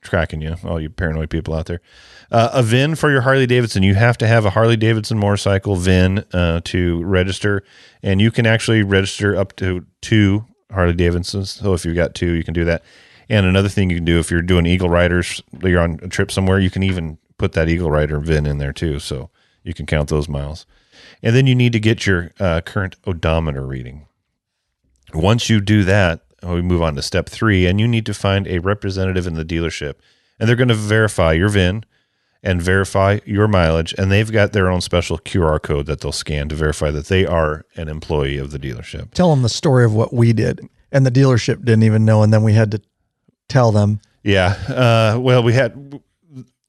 tracking you, all you paranoid people out there. A VIN for your Harley-Davidson. You have to have a Harley-Davidson motorcycle VIN to register, and you can actually register up to 2 Harley-Davidsons. So if you've got 2, you can do that. And another thing you can do if you're doing Eagle Riders, you're on a trip somewhere, you can even put that Eagle Rider VIN in there too, so you can count those miles. And then you need to get your current odometer reading. Once you do that, we move on to step 3, and you need to find a representative in the dealership, and they're going to verify your VIN and verify your mileage, and they've got their own special QR code that they'll scan to verify that they are an employee of the dealership. Tell them the story of what we did, and the dealership didn't even know, and then we had to tell them. Yeah. Well, we had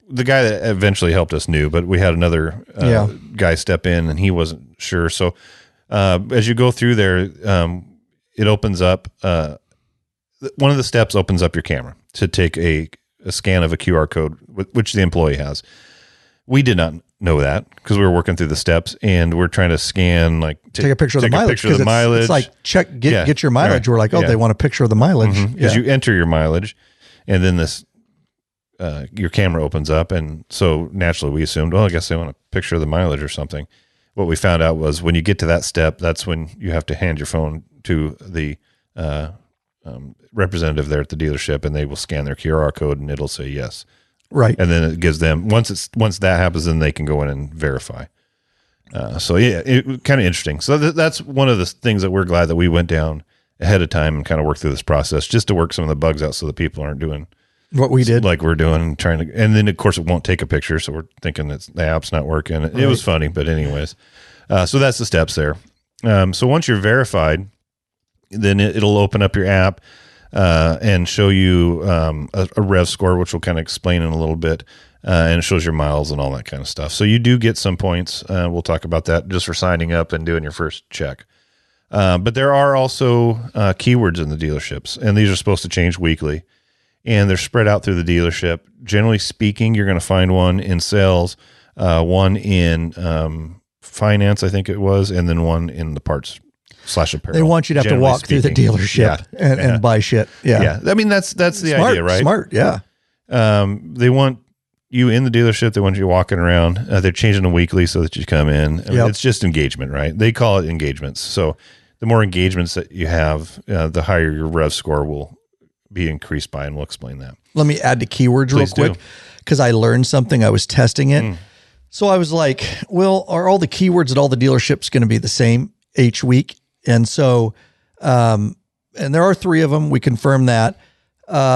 the guy that eventually helped us knew, but we had another guy step in, and he wasn't sure. So as you go through there, it opens up. One of the steps opens up your camera to take a scan of a QR code, which the employee has. We did not know that because we were working through the steps, and we're trying to scan, like take a picture of the mileage. It's like get your mileage. Right. We're like, they want a picture of the mileage. Because you enter your mileage, and then this your camera opens up, and so naturally we assumed, I guess they want a picture of the mileage or something. What we found out was when you get to that step, that's when you have to hand your phone to the representative there at the dealership, and they will scan their QR code, and it'll say yes. Right. And then it gives them, once that happens, then they can go in and verify. It kind of interesting. So that's one of the things that we're glad that we went down ahead of time and kind of worked through this process just to work some of the bugs out so that people aren't doing what we did, like we're doing, and then of course it won't take a picture. So we're thinking that the app's not working. Right. It was funny, but anyways, so that's the steps there. So once you're verified, then it'll open up your app and show you a rev score, which we'll kind of explain in a little bit, and it shows your miles and all that kind of stuff. So you do get some points. We'll talk about that just for signing up and doing your first check. But there are also keywords in the dealerships, and these are supposed to change weekly, and they're spread out through the dealership. Generally speaking, you're going to find one in sales, one in finance, I think it was, and then one in the parts /apparel. They want you to have to walk through the dealership and buy shit. Yeah. I mean, that's the idea, right? Smart. Yeah. They want you in the dealership. They want you walking around. They're changing them weekly so that you come in. I mean, it's just engagement, right? They call it engagements. So the more engagements that you have, the higher your rev score will be increased by, and we'll explain that. Let me add to keywords real quick, because I learned something. I was testing it. So I was like, well, are all the keywords at all the dealerships going to be the same each week? And so, and there are 3 of them. We confirmed that.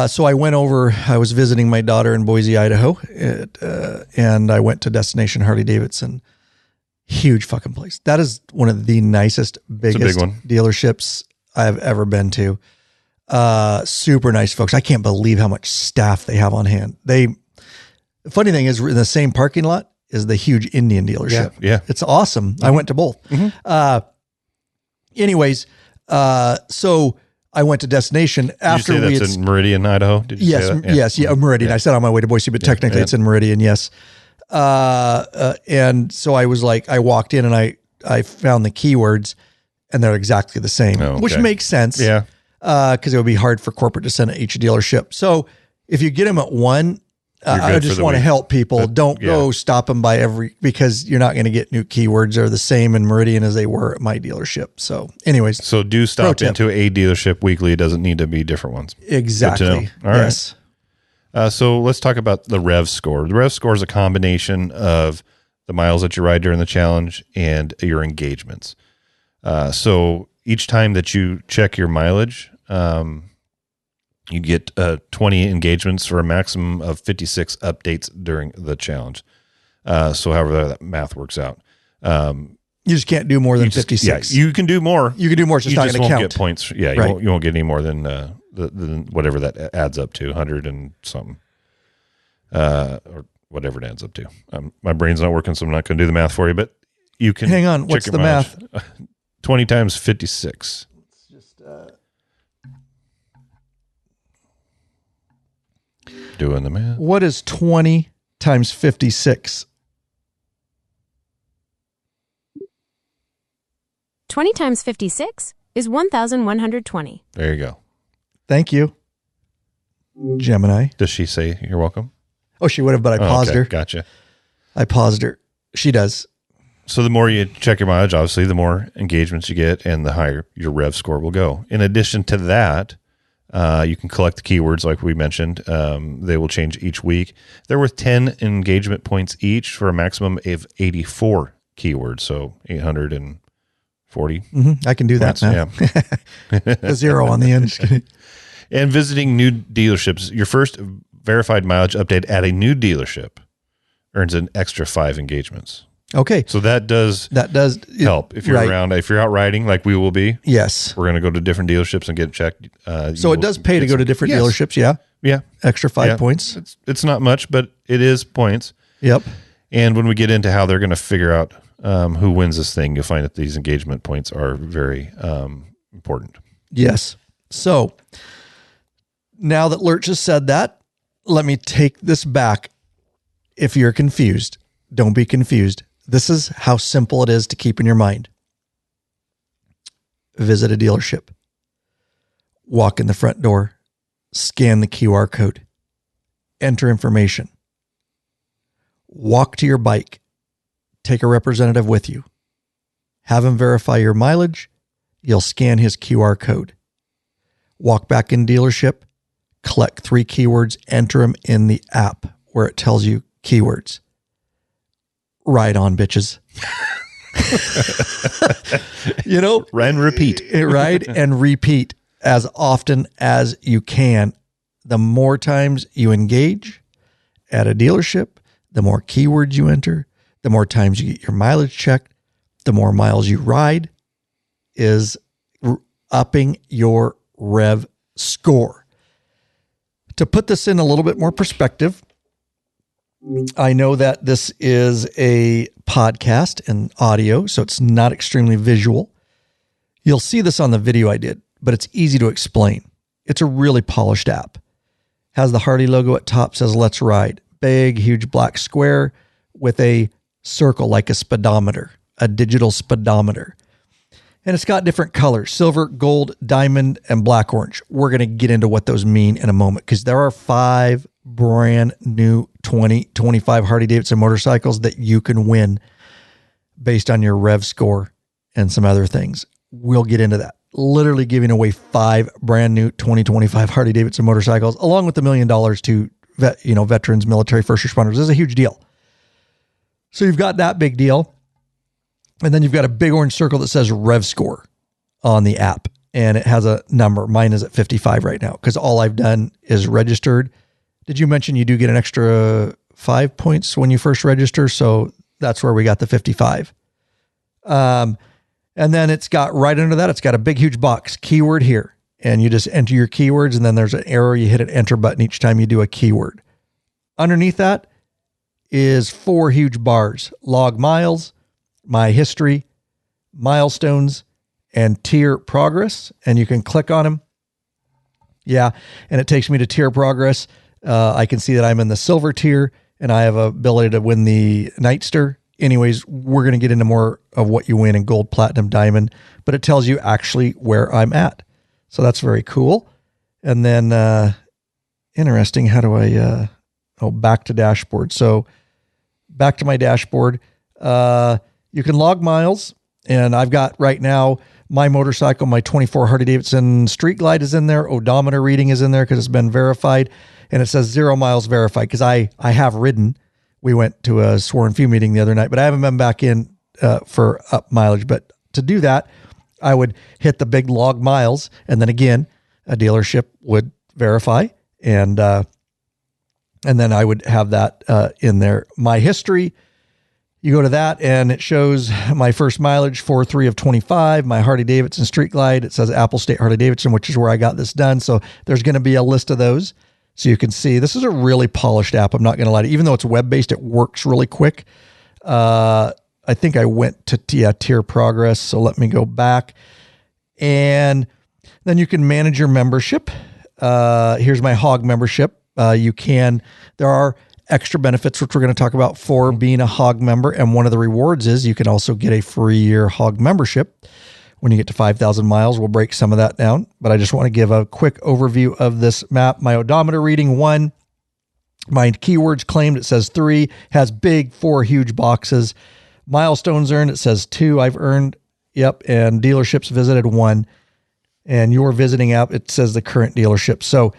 So I went over, I was visiting my daughter in Boise, Idaho, and I went to Destination Harley-Davidson. Huge fucking place. That is one of the nicest, biggest dealerships I've ever been to. Super nice folks. I can't believe how much staff they have on hand. The funny thing is, in the same parking lot is the huge Indian dealership. Yeah. It's awesome. I went to both. Anyways, so I went to Destination after Did you say that's in Meridian, Idaho? Did you say that? Yes, Meridian. I said on my way to Boise, but technically it's in Meridian. Yes. And so I was like, I walked in and I found the keywords, and they're exactly the same, which makes sense. Yeah. Because it would be hard for corporate to send at each dealership. So if you get them at one, I just want to help people. Don't go stop them by because you're not going to get new keywords. They're the same in Meridian as they were at my dealership. So anyways. So do stop into a dealership weekly. It doesn't need to be different ones. Exactly. All right. So let's talk about the rev score. The rev score is a combination of the miles that you ride during the challenge and your engagements. So each time that you check your mileage, you get 20 engagements for a maximum of 56 updates during the challenge. So however that math works out. You just can't do more than 56. Yeah, you can do more. You can do more. It's just not going to count. Get points. Yeah, right. You won't get any more than the whatever that adds up to, 100 and something, or whatever it adds up to. My brain's not working, so I'm not going to do the math for you. But you can hang on. What's the math? 20 times 56. Just doing the math. What is 20 times 56? 20 times 56 is 1,120. There you go. Thank you, Gemini. Does she say you're welcome? Oh, she would have, but I paused her. Gotcha. I paused her. She does. So the more you check your mileage, obviously, the more engagements you get and the higher your rev score will go. In addition to that, you can collect the keywords like we mentioned. They will change each week. They're worth 10 engagement points each for a maximum of 84 keywords. So 840. I can do points. that now. Yeah. A zero on the end. Just kidding. And visiting new dealerships, your first verified mileage update at a new dealership earns an extra 5 engagements. Okay. So that does help if you're around. If you're out riding like we will be, yes, we're going to go to different dealerships and get checked. So it does pay to go to different dealerships. Yeah. Yeah. Extra 5 points. It's not much, but it is points. Yep. And when we get into how they're going to figure out who wins this thing, you'll find that these engagement points are very important. Yes. So now that Lurch has said that, let me take this back. If you're confused, don't be confused. This is how simple it is to keep in your mind. Visit a dealership. Walk in the front door. Scan the QR code. Enter information. Walk to your bike. Take a representative with you. Have him verify your mileage. You'll scan his QR code. Walk back in dealership. Collect 3 keywords. Enter them in the app where it tells you keywords. Ride on, bitches. And repeat. Ride and repeat as often as you can. The more times you engage at a dealership, the more keywords you enter, the more times you get your mileage checked, the more miles you ride is upping your rev score. To put this in a little bit more perspective, I know that this is a podcast and audio, so it's not extremely visual. You'll see this on the video I did, but it's easy to explain. It's a really polished app. Has the Harley logo at top, says Let's Ride. Big, huge black square with a circle like a speedometer, a digital speedometer. And it's got different colors, silver, gold, diamond, and black orange. We're going to get into what those mean in a moment because there are 5 brand new 2025 Harley-Davidson motorcycles that you can win based on your rev score and some other things. We'll get into that. Literally giving away 5 brand new 2025 Harley-Davidson motorcycles, along with $1 million to veterans, military, first responders. This is a huge deal. So you've got that big deal. And then you've got a big orange circle that says rev score on the app. And it has a number. Mine is at 55 right now because all I've done is registered. Did you mention you do get an extra 5 points when you first register? So that's where we got the 55. And then it's got right under that, it's got a big, huge box, keyword here. And you just enter your keywords and then there's an arrow. You hit an enter button each time you do a keyword. Underneath that is 4 huge bars, log miles, my history, milestones, and tier progress. And you can click on them. Yeah. And it takes me to tier progress. I can see that I'm in the silver tier and I have a ability to win the Nightster. Anyways, we're going to get into more of what you win in gold, platinum, diamond, but it tells you actually where I'm at. So that's very cool. And then, interesting. How do I, back to dashboard. So back to my dashboard, you can log miles and I've got right now my motorcycle, my 24 Harley-Davidson Street Glide is in there. Odometer reading is in there because it's been verified and it says 0 miles verified because I have ridden. We went to a sworn few meeting the other night, but I haven't been back in for up mileage. But to do that, I would hit the big log miles. And then again, a dealership would verify. And then I would have that in there. My history You go to that and it shows my first mileage, 4.3 of 25, my Harley-Davidson Street Glide. It says Apple State Harley-Davidson, which is where I got this done. So there's going to be a list of those. So you can see this is a really polished app. I'm not going to lie to you. Even though it's web-based, it works really quick. I think I went to tier progress. So let me go back. And then you can manage your membership. Here's my hog membership. There are extra benefits, which we're going to talk about for being a hog member. And one of the rewards is you can also get a free year hog membership when you get to 5,000 miles. We'll break some of that down, but I just want to give a quick overview of this map. My odometer reading 1, my keywords claimed, it says 3, has big 4 huge boxes. Milestones earned, it says 2, I've earned. Yep. And dealerships visited 1, and your visiting app, it says the current dealership. So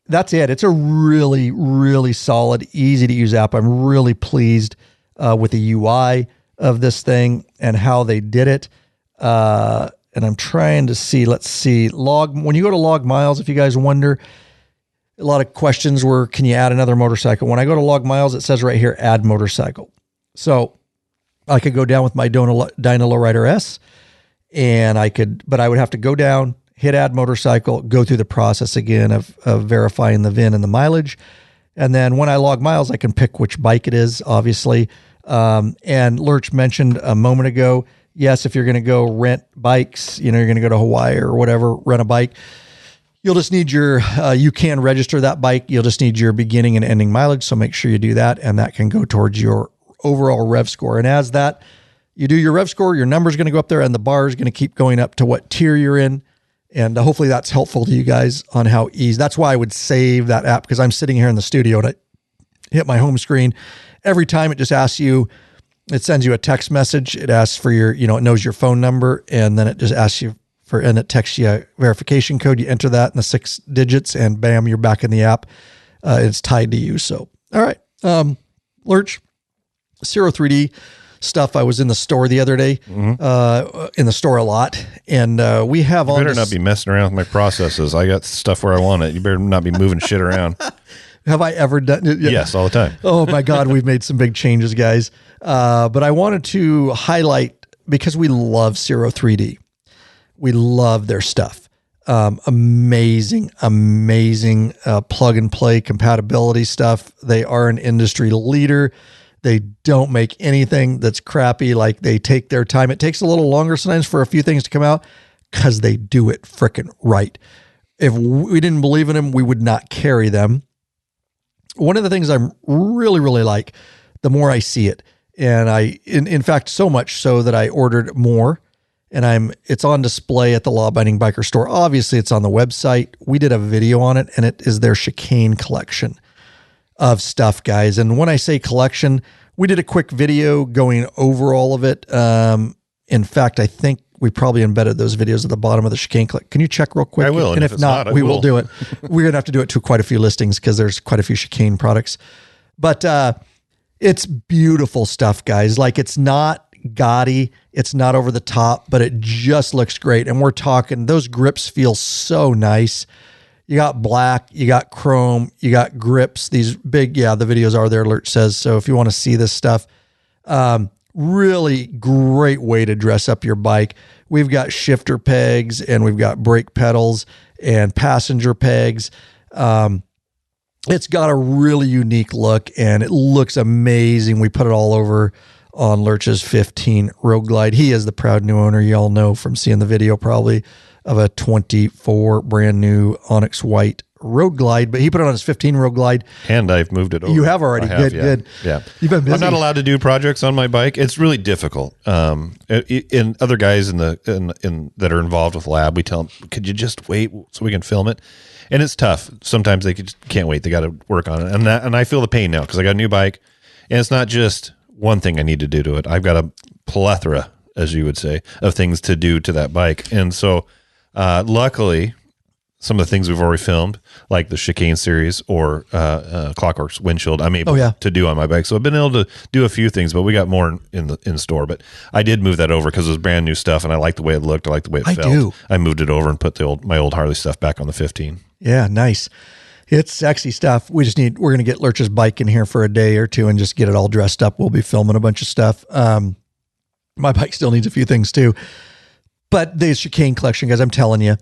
that's it. It's a really, really solid, easy to use app. I'm really pleased with the UI of this thing and how they did it. And I'm trying to see, let's see, when you go to log miles, if you guys wonder, a lot of questions were, can you add another motorcycle? When I go to log miles, it says right here, add motorcycle. So I could go down with my Dyna Lowrider S, but I would have to go down, hit add motorcycle, go through the process again of verifying the VIN and the mileage. And then when I log miles, I can pick which bike it is, obviously. And Lurch mentioned a moment ago, yes, if you're going to go rent bikes, you're going to go to Hawaii or whatever, rent a bike, you'll just need you can register that bike. You'll just need your beginning and ending mileage. So make sure you do that. And that can go towards your overall rev score. And as that, you do your rev score, your number is going to go up there and the bar is going to keep going up to what tier you're in. And hopefully that's helpful to you guys on how easy. That's why I would save that app, because I'm sitting here in the studio and I hit my home screen. Every time it just asks you, it sends you a text message. It asks for your, it knows your phone number, and then it just asks you and it texts you a verification code. You enter that in the 6 digits and bam, you're back in the app. It's tied to you. So, all right. Lurch, Zero 3D stuff. I was in the store the other day, in the store a lot. And we have all. You better not be messing around with my processes. I got stuff where I want it. You better not be moving shit around. Have I ever done it? Yes, all the time. Oh my God, we've made some big changes, guys. But I wanted to highlight, because we love Zero 3D. We love their stuff. Amazing plug and play compatibility stuff. They are an industry leader. They don't make anything that's crappy. Like, they take their time. It takes a little longer sometimes for a few things to come out because they do it freaking right. If we didn't believe in them, we would not carry them. One of the things I'm really, really like, the more I see it, and in fact, so much so that I ordered more, and it's on display at the Law Abiding Biker store. Obviously, it's on the website. We did a video on it, and it is their Chicane collection of stuff, guys. And when I say collection, we did a quick video going over all of it. In fact, I think we probably embedded those videos at the bottom of the Chicane clip. Can you check real quick? I will. And if not, we will do it. We're going to have to do it to quite a few listings because there's quite a few Chicane products. But it's beautiful stuff, guys. Like, it's not gaudy. It's not over the top, but it just looks great. And we're talking, those grips feel so nice. You got black, you got chrome, you got grips. These big, the videos are there, Lurch says. So if you want to see this stuff, really great way to dress up your bike. We've got shifter pegs, and we've got brake pedals and passenger pegs. It's got a really unique look, and it looks amazing. We put it all over on Lurch's 15 Road Glide. He is the proud new owner. You all know from seeing the video probably, of a 24 brand new Onyx White Road Glide, but he put it on his 15 Road Glide. And I've moved it over. You have already. Good. Yeah. You've been busy. I'm not allowed to do projects on my bike. It's really difficult. And other guys in that are involved with Lab, we tell them, could you just wait so we can film it? And it's tough. Sometimes they can't wait. They got to work on it. And I feel the pain now because I got a new bike, and it's not just one thing I need to do to it. I've got a plethora, as you would say, of things to do to that bike. And so, luckily, some of the things we've already filmed, like the Chicane series or Clockwork's windshield, I'm able to do on my bike. So I've been able to do a few things, but we got more in store. But I did move that over because it was brand new stuff, and I liked the way it looked. I liked the way it felt. I moved it over and put my old Harley stuff back on the 15. Yeah, nice. It's sexy stuff. We're going to get Lurch's bike in here for a day or two and just get it all dressed up. We'll be filming a bunch of stuff. My bike still needs a few things too, but the Chicane collection, guys, I'm telling you,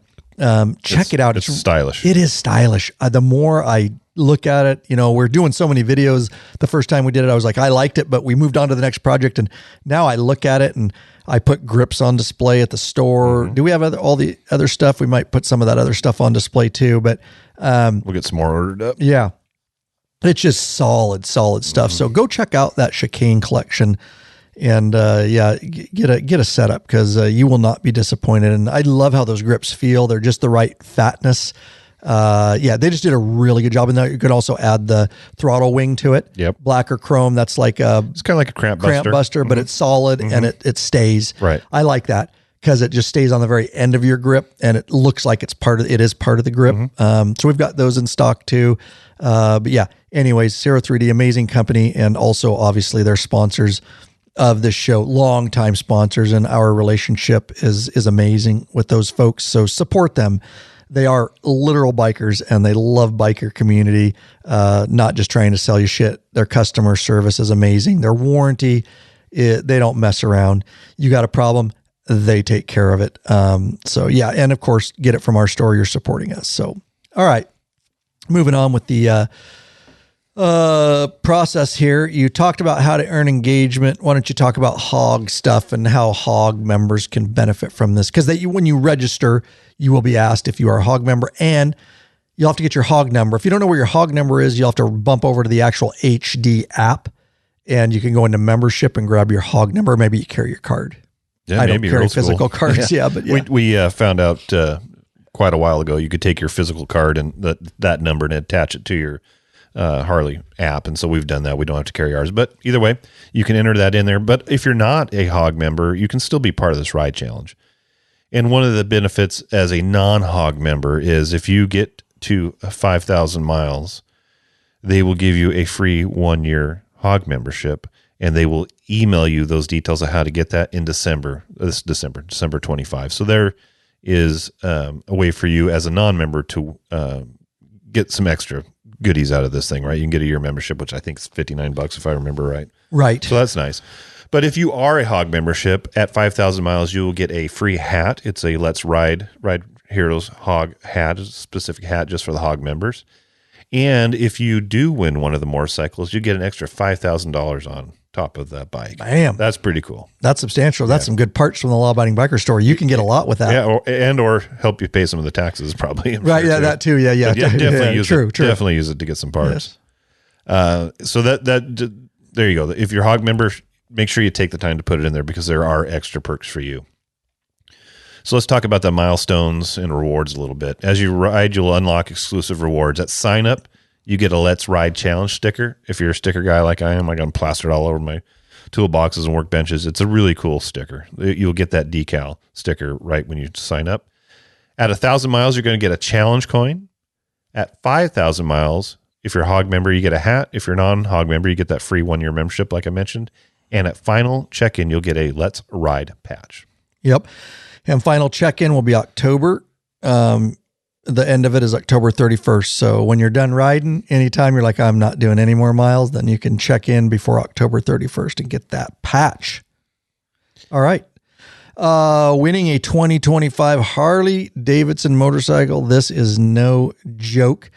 check it out. It's stylish. It is stylish. The more I look at it, we're doing so many videos. The first time we did it, I was like, I liked it, but we moved on to the next project. And now I look at it and I put grips on display at the store. Do we have all the other stuff? We might put some of that other stuff on display too, but we'll get some more ordered up. Yeah. It's just solid stuff. So go check out that Chicane collection and get a setup because you will not be disappointed. And I love how those grips feel. They're just the right fatness. They just did a really good job. And you can also add the throttle wing to it. Yep. Black or chrome. That's like it's kind of like a cramp buster, but it's solid and it stays. Right. I like that because it just stays on the very end of your grip and it looks like it is part of the grip. So we've got those in stock too. But yeah, anyways, 03D, amazing company. And also obviously they're sponsors of this show, longtime sponsors, and our relationship is amazing with those folks. So support them. They are literal bikers and they love biker community, not just trying to sell you shit. Their customer service is amazing. Their warranty, they don't mess around. You got a problem, they take care of it. So yeah, and of course, get it from our store. You're supporting us. So, all right, moving on with the process here. You talked about how to earn engagement. Why don't you talk about hog stuff and how hog members can benefit from this? Because when you register, you will be asked if you are a hog member and you'll have to get your hog number. If you don't know where your hog number is, you'll have to bump over to the actual HD app and you can go into membership and grab your hog number. Maybe you carry your card. Yeah, I maybe don't carry physical cards. But we found out quite a while ago, you could take your physical card and that number and attach it to your Harley app. And so we've done that. We don't have to carry ours, but either way, you can enter that in there. But if you're not a hog member, you can still be part of this ride challenge. And one of the benefits as a non-hog member is if you get to 5,000 miles, they will give you a free 1-year hog membership and they will email you those details of how to get that in December 25. So there is a way for you as a non-member to get some extra goodies out of this thing, right? You can get a year membership, which I think is $59 if I remember right. Right. So that's nice. But if you are a hog membership at 5,000 miles, you will get a free hat. It's a Let's Ride Heroes hog hat, a specific hat just for the hog members. And if you do win one of the motorcycles, you get an extra $5,000 on top of that bike. Bam. That's pretty cool. That's substantial. That's some good parts from the Law Abiding Biker store. You can get a lot with that. Yeah, or help you pay some of the taxes probably. Right, yeah, that too. Yeah. Definitely use true. it. Definitely use it to get some parts. Yes. So there you go. If you're a hog member, make sure you take the time to put it in there because there are extra perks for you. So let's talk about the milestones and rewards a little bit. As you ride, you'll unlock exclusive rewards. At sign up, you get a Let's Ride Challenge sticker. If you're a sticker guy like I am, I'm going to plaster it all over my toolboxes and workbenches. It's a really cool sticker. You'll get that decal sticker right when you sign up. At 1,000 miles, you're going to get a challenge coin. At 5,000 miles, if you're a hog member, you get a hat. If you're a non-hog member, you get that free 1-year membership like I mentioned. And at final check-in, you'll get a Let's Ride patch. Yep. And final check-in will be October. The end of it is October 31st. So when you're done riding, anytime you're like, I'm not doing any more miles, then you can check in before October 31st and get that patch. All right. Winning a 2025 Harley-Davidson motorcycle. This is no joke.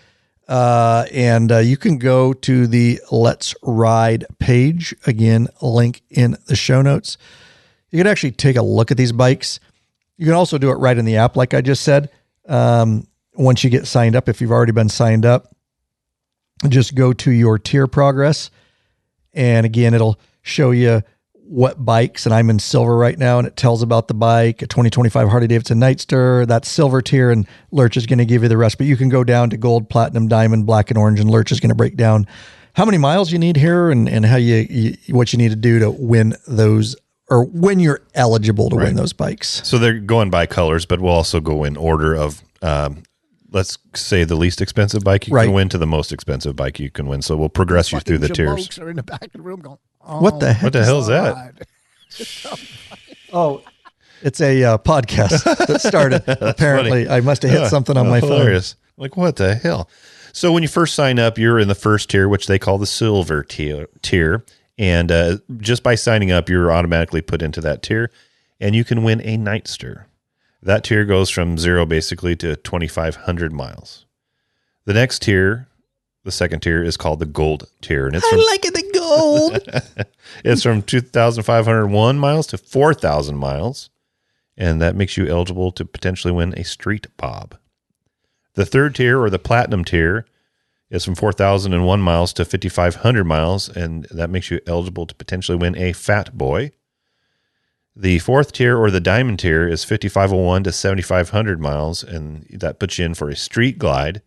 And you can go to the Let's Ride page. Again, link in the show notes. You can actually take a look at these bikes. You can also do it right in the app, like I just said. Once you get signed up, if you've already been signed up, just go to your tier progress. And again, it'll show you what bikes, and I'm in silver right now, and it tells about the bike, a 2025 Harley-Davidson Nightster, that's silver tier, and Lurch is going to give you the rest. But you can go down to gold, platinum, diamond, black, and orange, and Lurch is going to break down how many miles you need here and how what you need to do to win those, or when you're eligible to win those bikes. So they're going by colors, but we'll also go in order of, let's say the least expensive bike you can win to the most expensive bike you can win. So we'll progress you through the tiers. Are in the back of the room going, oh, what the heck? What the hell is that? Oh, it's a podcast that started. Apparently, funny. I must have hit something on my phone. Hilarious. Like, what the hell? So when you first sign up, you're in the first tier, which they call the silver tier. And just by signing up, you're automatically put into that tier, and you can win a Nightster. That tier goes from 0 basically to 2,500 miles. The next tier, the second tier, is called the gold tier. And it's the gold. It's from 2,501 miles to 4,000 miles. And that makes you eligible to potentially win a street bob. The third tier, or the platinum tier, is from 4,001 miles to 5,500 miles. And that makes you eligible to potentially win a fat boy. The fourth tier, or the diamond tier, is 5,501 to 7,500 miles. And that puts you in for a street glide.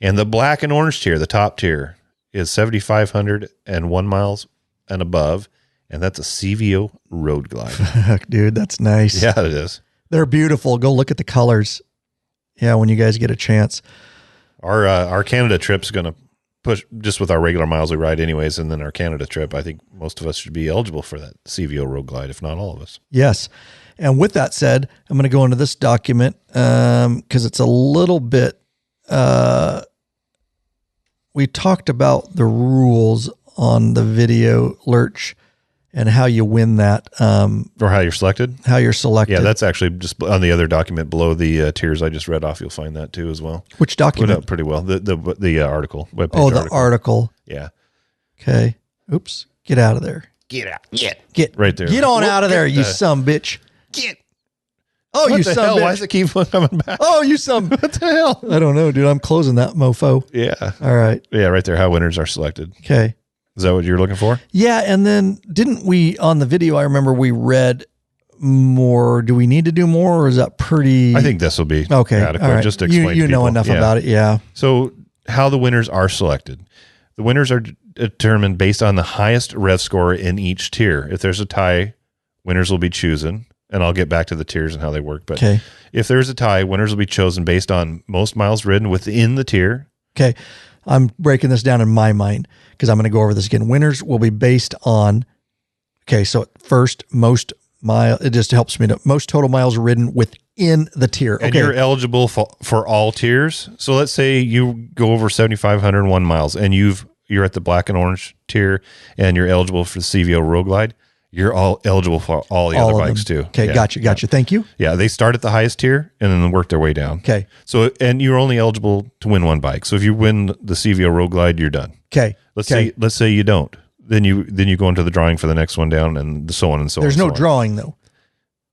And the black and orange tier, the top tier, is 7,501 miles and above, and that's a CVO road glide. Dude, that's nice. Yeah, it is. They're beautiful. Go look at the colors. Yeah, when you guys get a chance. Our Canada trip's going to push just with our regular miles we ride anyways, and then our Canada trip, I think most of us should be eligible for that CVO road glide, if not all of us. Yes. And with that said, I'm going to go into this document because it's a little bit... we talked about the rules on the video, Lurch, and how you win that. Or how you're selected? How you're selected. Yeah, that's actually just on the other document below the tiers I just read off. You'll find that too as well. Which document? Put up pretty well. The article. Webpage Oh, the article. Yeah. Okay. Oops. Get out of there. Get out. Get right there. Get on out of there, you son bitch. Get. Oh, What you the son hell? bitch. Why does it keep coming back? Oh, you son. What the hell? I don't know, dude. I'm closing that mofo. Yeah. All right. Yeah, right there. How winners are selected. Okay. Is that what you're looking for? Yeah, and then didn't we, on the video, I remember we read more. Do we need to do more, or is that pretty... I think this will be okay, adequate. all right. Just to explain You to know people. enough Yeah. about it, yeah. So how the winners are selected. The winners are determined based on the highest rev score in each tier. If there's a tie, winners will be chosen. And I'll get back to the tiers and how they work. But Okay. if there's a tie, winners will be chosen based on most miles ridden within the tier. Okay. I'm breaking this down in my mind because I'm going to go over this again. Winners will be based on, okay, so first, most mile, it just helps me to, most total miles ridden within the tier. And okay. you're eligible for all tiers. So let's say you go over 7,501 miles and you're at the black and orange tier and you're eligible for the CVO Road Glide. You're all eligible for all the other bikes too. Okay, Yeah. gotcha. Thank you. Yeah, they start at the highest tier and then work their way down. Okay. So, and you're only eligible to win one bike. So if you win the CVO Road Glide, you're done. Okay. Let's say you don't. Then you go into the drawing for the next one down, and so on and so on. There's no so on. drawing though.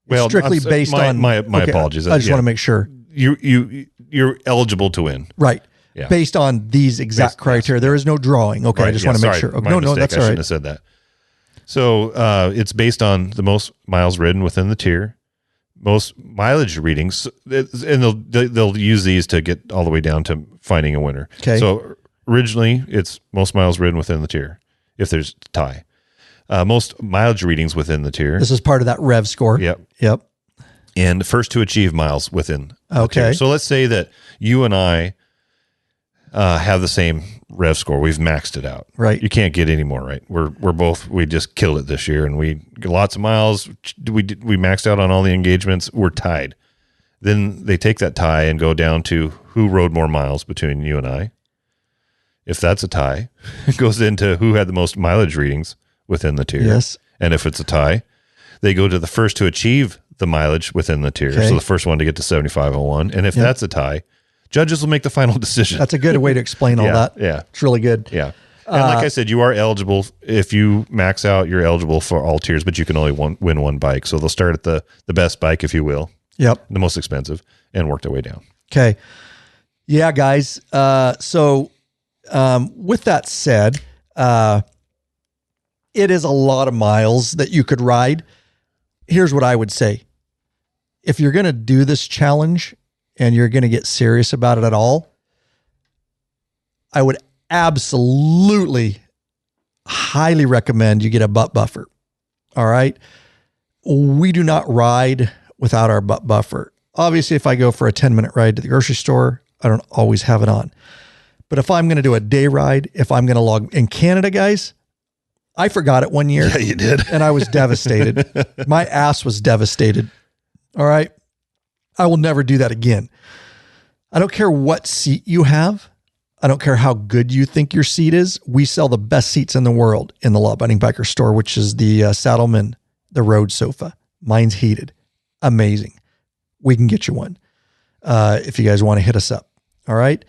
Well, It's strictly based on my okay, apologies. I just want to make sure. You're eligible to win. Right. Yeah. Based on these exact criteria. There is no drawing. Okay. Right, I just yeah, want to make sorry. sure. My No, mistake. that's I all shouldn't right. have said that. So it's based on the most miles ridden within the tier, most mileage readings, and they'll use these to get all the way down to finding a winner. Okay. So originally, it's most miles ridden within the tier, if there's a tie. Most mileage readings within the tier. This is part of that rev score. Yep. And first to achieve miles within the Okay. tier. So let's say that you and I have the same rev score. We've maxed it out. Right. You can't get any more, right? We just killed it this year, and we got lots of miles. We maxed out on all the engagements. We're tied. Then they take that tie and go down to who rode more miles between you and I. If that's a tie, it goes into who had the most mileage readings within the tier. Yes. And if it's a tie, they go to the first to achieve the mileage within the tier. Okay. So the first one to get to 7,501. And if that's a tie, judges will make the final decision. That's a good way to explain all that. Yeah. It's really good. Yeah. And like I said, you are eligible. If you max out, you're eligible for all tiers, but you can only win one bike. So they'll start at the best bike, if you will. Yep. The most expensive, and work their way down. Okay. Yeah, guys. So with that said, it is a lot of miles that you could ride. Here's what I would say. If you're going to do this challenge and you're going to get serious about it at all, I would absolutely highly recommend you get a butt buffer. All right. We do not ride without our butt buffer. Obviously, if I go for a 10-minute ride to the grocery store, I don't always have it on. But if I'm going to do a day ride, if I'm going to log in Canada, guys, I forgot it one year. Yeah, you did. And I was devastated. My ass was devastated. All right. I will never do that again. I don't care what seat you have. I don't care how good you think your seat is. We sell the best seats in the world in the Law Abiding Biker store, which is the Saddleman, the Road sofa. Mine's heated. Amazing. We can get you one if you guys want to hit us up. All right.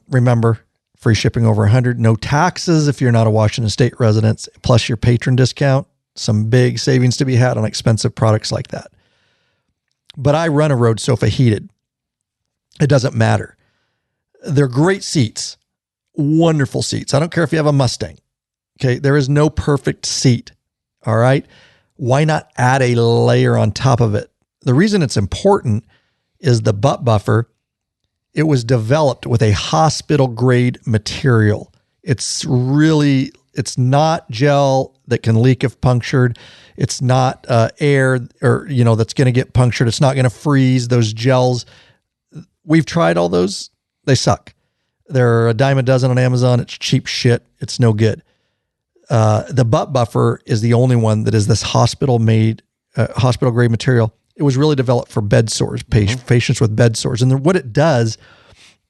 Remember, free shipping over 100, no taxes if you're not a Washington State resident, plus your patron discount. Some big savings to be had on expensive products like that. But I run a Road sofa heated. It doesn't matter. They're great seats, wonderful seats. I don't care if you have a Mustang. Okay. There is no perfect seat. All right. Why not add a layer on top of it? The reason it's important is the butt buffer. It was developed with a hospital grade material. It's not gel that can leak if punctured. It's not air or, that's going to get punctured. It's not going to freeze. Those gels, we've tried all those. They suck. They're a dime a dozen on Amazon. It's cheap shit. It's no good. The butt buffer is the only one that is this hospital grade material. It was really developed for bed sores, patients with bed sores. And what it does,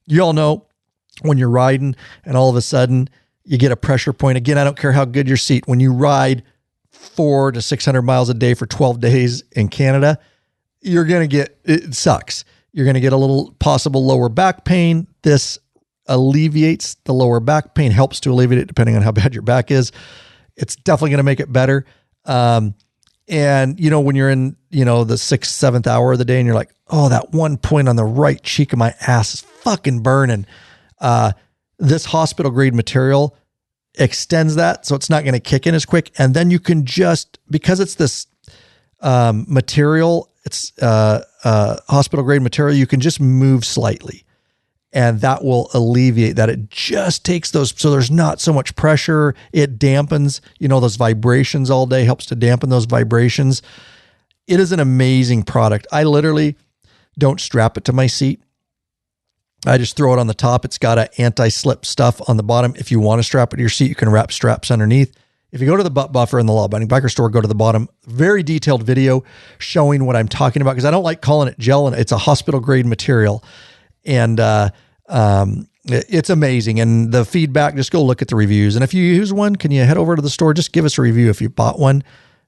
you all know when you're riding and all of a sudden you get a pressure point. Again, I don't care how good your seat. When you ride 400 to 600 miles a day for 12 days in Canada, it sucks. You're going to get a little possible lower back pain. This alleviates the lower back pain, helps to alleviate it depending on how bad your back is. It's definitely going to make it better. And when you're in, the 6th, 7th hour of the day and you're like, oh, that one point on the right cheek of my ass is fucking burning. This hospital grade material extends that. So it's not going to kick in as quick. And then you can because it's this, material, it's, hospital grade material, you can just move slightly. And that will alleviate that. It just takes so there's not so much pressure. It dampens, those vibrations all day, helps to dampen those vibrations. It is an amazing product. I literally don't strap it to my seat. I just throw it on the top. It's got an anti-slip stuff on the bottom. If you want to strap it to your seat, you can wrap straps underneath. If you go to the butt buffer in the Law Abiding Biker store, go to the bottom, very detailed video showing what I'm talking about, because I don't like calling it gel, and it's a hospital grade material. And it's amazing. And the feedback, just go look at the reviews. And if you use one, can you head over to the store? Just give us a review if you bought one.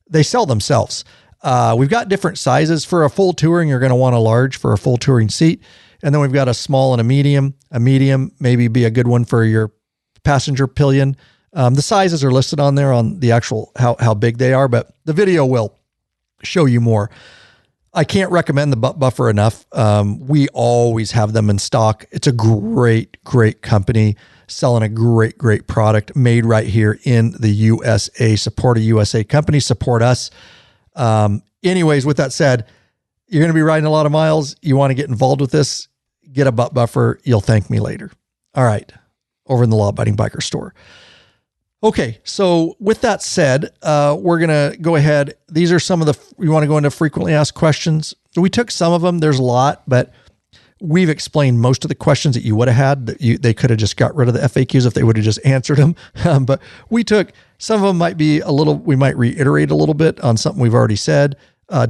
They sell themselves. We've got different sizes. For a full touring, you're going to want a large for a full touring seat. And then we've got a small and a medium. A medium maybe be a good one for your passenger pillion. The sizes are listed on there on the actual how big they are, but the video will show you more. I can't recommend the butt buffer enough. We always have them in stock. It's a great company selling a great product made right here in the USA. Support a USA company, support us. Anyways, with that said, you're going to be riding a lot of miles. You want to get involved with this, get a butt buffer. You'll thank me later. All right. Over in the Law Abiding Biker store. Okay, so with that said, we're going to go ahead. These are some of we want to go into frequently asked questions. So we took some of them. There's a lot, but we've explained most of the questions that you would have had. They could have just got rid of the FAQs if they would have just answered them. But we took, some of them might be we might reiterate a little bit on something we've already said,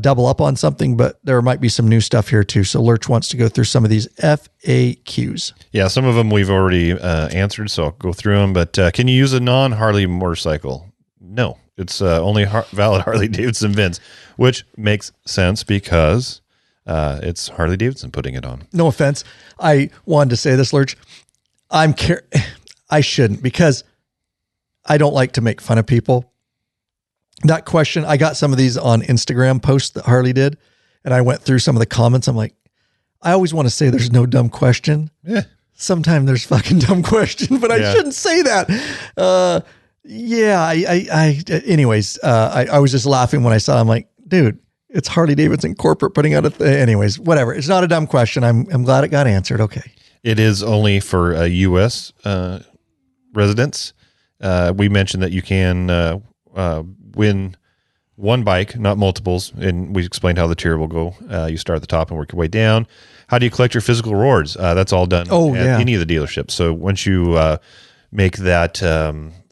double up on something, but there might be some new stuff here too. So Lurch wants to go through some of these FAQs. Yeah, some of them we've already answered, so I'll go through them. But can you use a non-Harley motorcycle? No, it's only valid Harley-Davidson VINs, which makes sense because it's Harley-Davidson putting it on. No offense. I wanted to say this, Lurch. I shouldn't, because I don't like to make fun of people. That question, I got some of these on Instagram posts that Harley did, and I went through some of the comments. I'm like, I always want to say there's no dumb question. Yeah. Sometimes there's fucking dumb question, but I shouldn't say that. Anyways, I was just laughing when I saw it. I'm like, dude, it's Harley-Davidson corporate putting out anyways, whatever. It's not a dumb question. I'm glad it got answered. Okay. It is only for U.S. residents. We mentioned that you can win one bike, not multiples, and we explained how the tier will go. You start at the top and work your way down. How do you collect your physical rewards? That's all done at any of the dealerships. So once you make that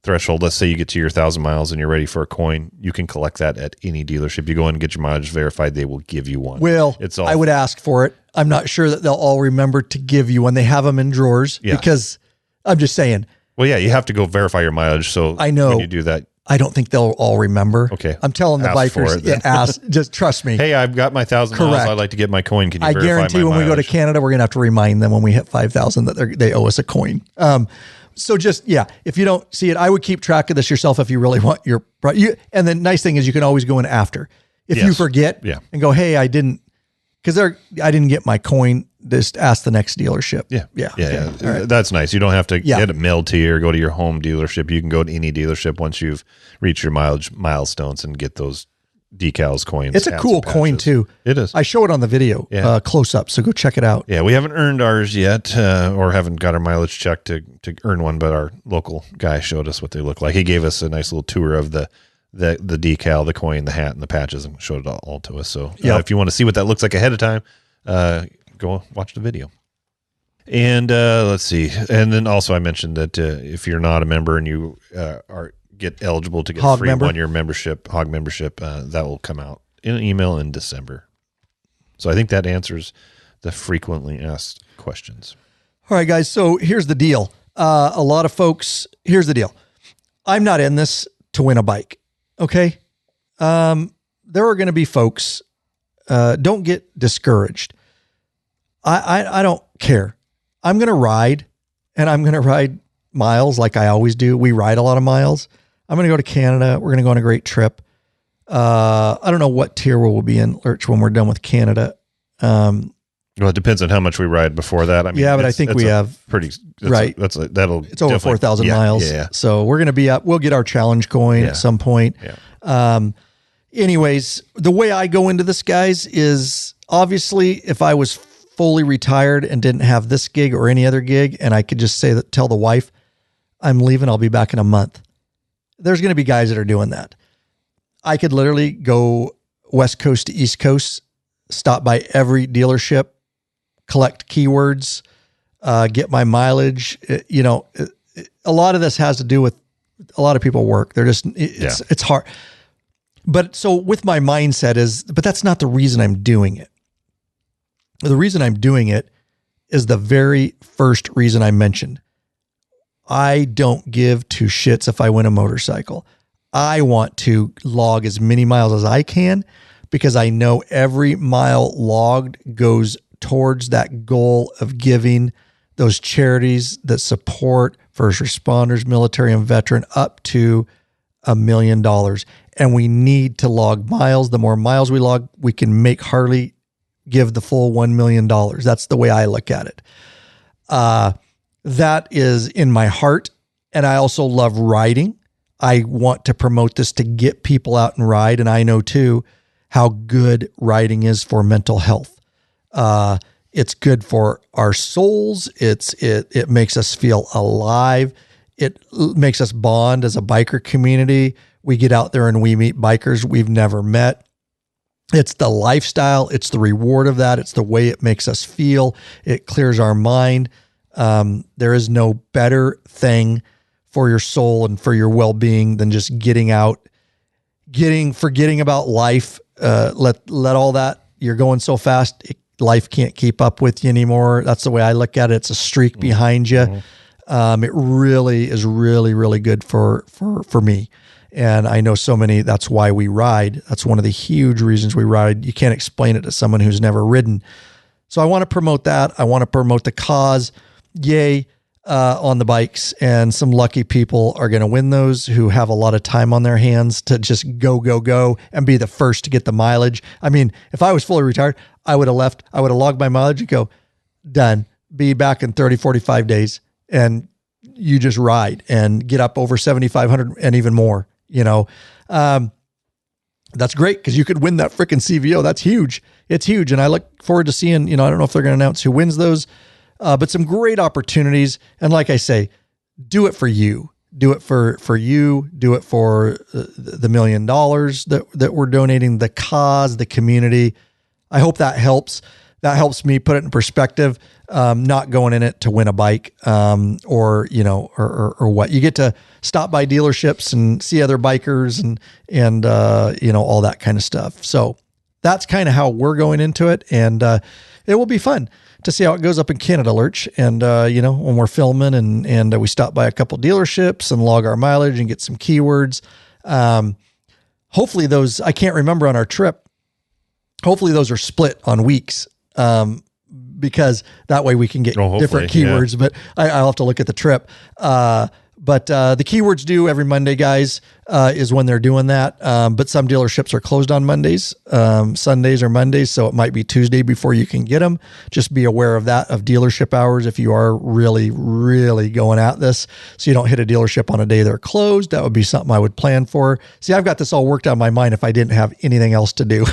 threshold. Let's say you get to your 1,000 miles and you're ready for a coin. You can collect that at any dealership. You go in and get your mileage verified. They will give you one. Well, it's all, I would ask for it. I'm not sure that they'll all remember to give you one. They have them in drawers because I'm just saying. Well, yeah, you have to go verify your mileage. So I know when you do that, I don't think they'll all remember. Okay. I'm telling the bikers, ask, just trust me. Hey, I've got my 1,000 miles. I'd like to get my coin. Can you verify my mileage? I guarantee when we go to Canada, we're going to have to remind them when we hit 5,000 that they owe us a coin. So just, if you don't see it, I would keep track of this yourself if you really want and the nice thing is you can always go in after. If you forget and go, hey, I didn't get my coin, just ask the next dealership. Yeah. Okay. Right. That's nice. You don't have to get it mailed to you or go to your home dealership. You can go to any dealership once you've reached your milestones and get those decals, coins. It's a cool coin too. It is. I show it on the video close up, so go check it out. Yeah, we haven't earned ours yet or haven't got our mileage checked to earn one, but our local guy showed us what they look like. He gave us a nice little tour of the decal, the coin, the hat, and the patches, and showed it all to us. So if you want to see what that looks like ahead of time, go watch the video. And let's see. And then also I mentioned that if you're not a member and you get eligible to get a free 1-year membership, Hog membership, that will come out in an email in December. So I think that answers the frequently asked questions. All right, guys. So here's the deal. A lot of folks, here's the deal. I'm not in this to win a bike. Okay. There are going to be folks, don't get discouraged. I don't care. I'm going to ride and I'm going to ride miles like I always do. We ride a lot of miles. I'm going to go to Canada. We're going to go on a great trip. I don't know what tier we'll be in, Lurch, when we're done with Canada. Well, it depends on how much we ride before that. I mean, but I think we have that'll it's over 4,000 miles. Yeah. So we're going to be up. We'll get our challenge coin at some point. Yeah. Anyways, the way I go into this, guys, is obviously if I was fully retired and didn't have this gig or any other gig, and I could just tell the wife, I'm leaving, I'll be back in a month. There's going to be guys that are doing that. I could literally go West Coast to East Coast, stop by every dealership, collect keywords, get my mileage. A lot of this has to do with a lot of people work. They're just, it's hard. But so with my mindset but that's not the reason I'm doing it. The reason I'm doing it is the very first reason I mentioned. I don't give two shits if I win a motorcycle. I want to log as many miles as I can because I know every mile logged goes towards that goal of giving those charities that support first responders, military, and veteran up to $1 million. And we need to log miles. The more miles we log, we can make Harley give the full $1 million. That's the way I look at it. That is in my heart. And I also love riding. I want to promote this to get people out and ride. And I know too how good riding is for mental health. It's good for our souls. It makes us feel alive. It makes us bond as a biker community. We get out there and we meet bikers we've never met. It's the lifestyle. It's the reward of that. It's the way it makes us feel. It clears our mind. There is no better thing for your soul and for your well-being than just getting out, forgetting about life. Let all that, you're going so fast, life can't keep up with you anymore. That's the way I look at it. It's a streak behind you. It really is really, really good for me. And I know so many, that's why we ride. That's one of the huge reasons we ride. You can't explain it to someone who's never ridden. So I want to promote that. I want to promote the cause. Yay. On the bikes, and some lucky people are going to win those who have a lot of time on their hands to just go and be the first to get the mileage. I mean, if I was fully retired, I would have logged my mileage and go, done, be back in 30, 45 days. And you just ride and get up over 7,500 and even more, that's great because you could win that freaking CVO. That's huge. It's huge. And I look forward to seeing, I don't know if they're going to announce who wins those. But some great opportunities. And like I say, do it for you. Do it for you. Do it for the $1 million that we're donating, the cause, the community. I hope that helps. that helps me put it in perspective. Not going in it to win a bike, or what. You get to stop by dealerships and see other bikers and all that kind of stuff. So that's kind of how we're going into it. And, it will be fun to see how it goes up in Canada, Lurch. And, when we're filming and we stop by a couple dealerships and log our mileage and get some keywords. Hopefully those, I can't remember on our trip, hopefully those are split on weeks. Because that way we can get different keywords, but I'll have to look at the trip. But the keywords due every Monday, guys, is when they're doing that. But some dealerships are closed on Mondays, Sundays or Mondays. So it might be Tuesday before you can get them. Just be aware of that, of dealership hours, if you are really, really going at this. So you don't hit a dealership on a day they're closed. That would be something I would plan for. See, I've got this all worked out in my mind. If I didn't have anything else to do,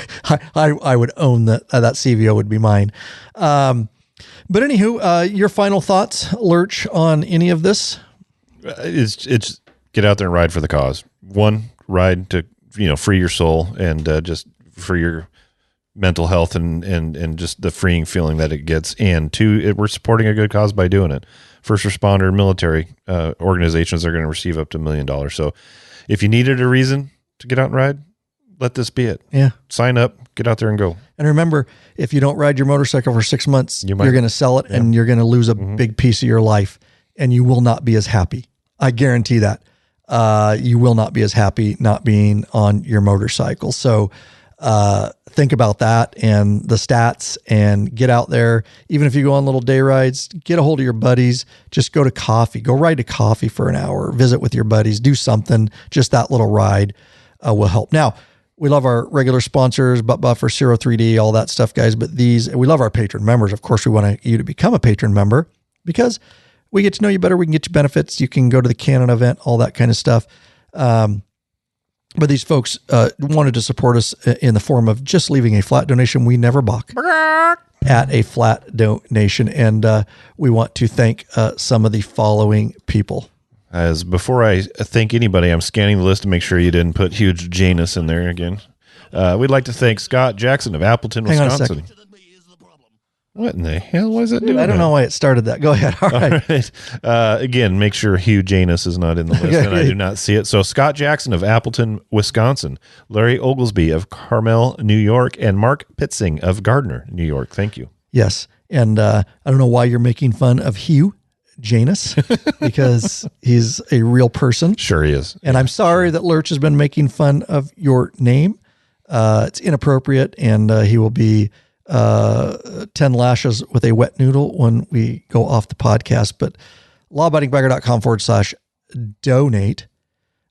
I would own that CVO would be mine. But anywho, your final thoughts, Lurch, on any of this? It's get out there and ride for the cause. One, ride to free your soul and just for your mental health and just the freeing feeling that it gets. And two, we're supporting a good cause by doing it. First responder, military organizations are going to receive up to $1 million. So if you needed a reason to get out and ride, let this be it. Yeah. Sign up, get out there and go. And remember, if you don't ride your motorcycle for 6 months, you're going to sell it and you're going to lose a big piece of your life and you will not be as happy. I guarantee that. You will not be as happy not being on your motorcycle. So think about that and the stats and get out there. Even if you go on little day rides, get a hold of your buddies. Just go to coffee. Go ride to coffee for an hour. Visit with your buddies. Do something. Just that little ride will help. Now, we love our regular sponsors, Butt Buffer, 3D, all that stuff, guys. But we love our patron members. Of course, we want you to become a patron member because we get to know you better. We can get you benefits. You can go to the Canada event, all that kind of stuff. But these folks wanted to support us in the form of just leaving a flat donation. We never balk at a flat donation. And we want to thank some of the following people. As before I thank anybody, I'm scanning the list to make sure you didn't put huge Janus in there again. We'd like to thank Scott Jackson of Appleton, Hang Wisconsin. What in the hell was it doing? I don't know why it started that. Go ahead. All right. Again, make sure Hugh Janus is not in the list, and I do not see it. So Scott Jackson of Appleton, Wisconsin, Larry Oglesby of Carmel, New York, and Mark Pitzing of Gardner, New York. Thank you. Yes. And I don't know why you're making fun of Hugh Janus because he's a real person. Sure he is. And I'm sorry that Lurch has been making fun of your name. It's inappropriate, and he will be 10 lashes with a wet noodle when we go off the podcast. But lawabidingbiker.com/donate.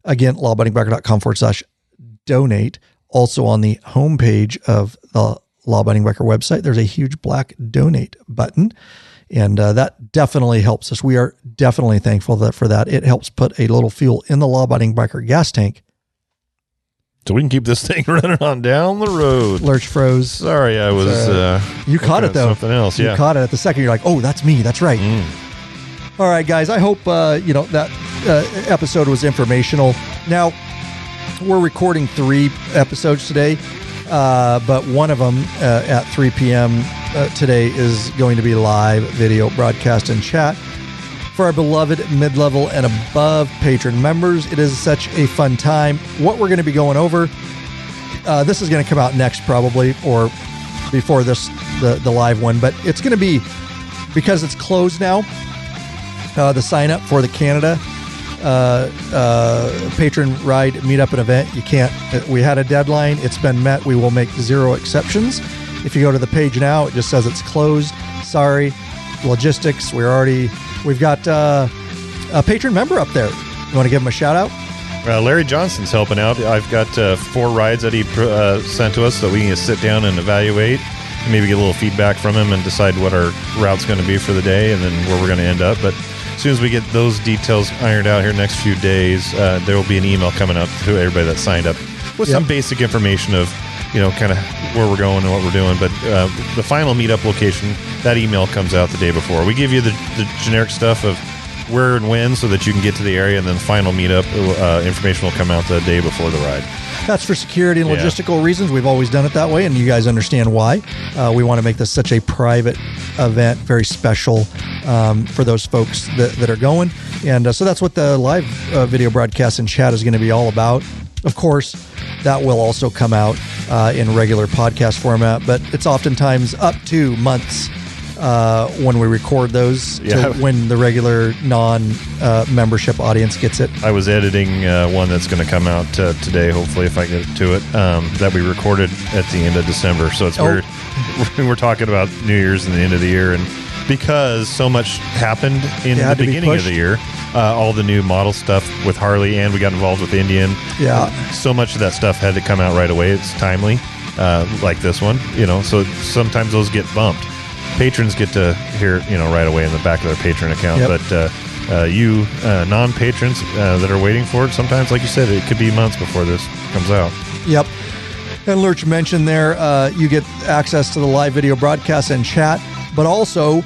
Again, lawabidingbiker.com/donate. Also on the homepage of the Law Abiding Biker website, there's a huge black donate button. And that definitely helps us. We are definitely thankful for that. It helps put a little fuel in the Law Abiding Biker gas tank. So we can keep this thing running on down the road. Lurch froze. Sorry, I was... you caught it, though. Something else, yeah. You caught it at the second. You're like, oh, that's me. That's right. All right, guys. I hope, that episode was informational. Now, we're recording 3 episodes today, but one of them at 3 p.m. Today is going to be live video broadcast and chat for our beloved mid-level and above patron members. It is such a fun time. What we're going to be going over, this is going to come out next probably, or before this, the live one, but it's going to be, because it's closed now, the sign up for the Canada patron ride meetup and event. You can't, we had a deadline. It's been met. We will make 0 exceptions. If you go to the page now, it just says it's closed. Sorry. Logistics. We've got a patron member up there. You want to give him a shout out? Larry Johnson's helping out. I've got 4 rides that he sent to us that we can sit down and evaluate, and maybe get a little feedback from him and decide what our route's going to be for the day and then where we're going to end up. But as soon as we get those details ironed out here next few days, there will be an email coming out to everybody that signed up with some basic information of, kind of where we're going and what we're doing. But the final meetup location, that email comes out the day before. We give you the generic stuff of where and when so that you can get to the area, and then the final meetup information will come out the day before the ride. That's for security and Yeah. logistical reasons. We've always done it that way, and you guys understand why. We want to make this such a private event, very special for those folks that are going. And so that's what the live video broadcast and chat is going to be all about. Of course, that will also come out in regular podcast format, but it's oftentimes up to months when we record those to when the regular non-membership audience gets it. I was editing one that's going to come out today, hopefully, if I get to it, that we recorded at the end of December. So it's weird. We're talking about New Year's and the end of the year, and because so much happened in the beginning of the year, all the new model stuff with Harley, and we got involved with Indian. Yeah. So much of that stuff had to come out right away. It's timely, like this one, so sometimes those get bumped. Patrons get to hear, right away in the back of their Patron account. Yep. But you non-patrons that are waiting for it, sometimes, like you said, it could be months before this comes out. Yep. And Lurch mentioned there, you get access to the live video broadcast and chat, but also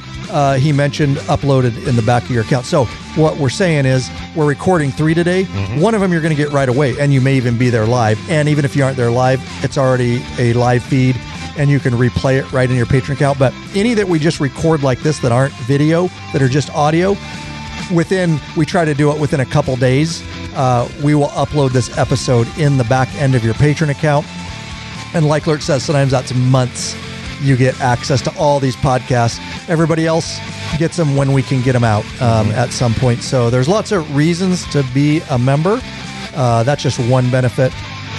he mentioned uploaded in the back of your account. So what we're saying is we're recording 3 today. Mm-hmm. One of them you're going to get right away, and you may even be there live. And even if you aren't there live, it's already a live feed, and you can replay it right in your Patreon account. But any that we just record like this that aren't video, that are just audio, we try to do it within a couple days. We will upload this episode in the back end of your Patreon account. And like Lurch says, sometimes that's months you get access to all these podcasts. Everybody else gets them when we can get them out at some point. So there's lots of reasons to be a member. That's just one benefit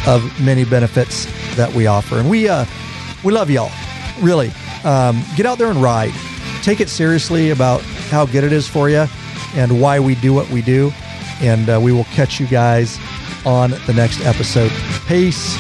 of many benefits that we offer. And we love y'all, really. Get out there and ride. Take it seriously about how good it is for you and why we do what we do. And we will catch you guys on the next episode. Peace.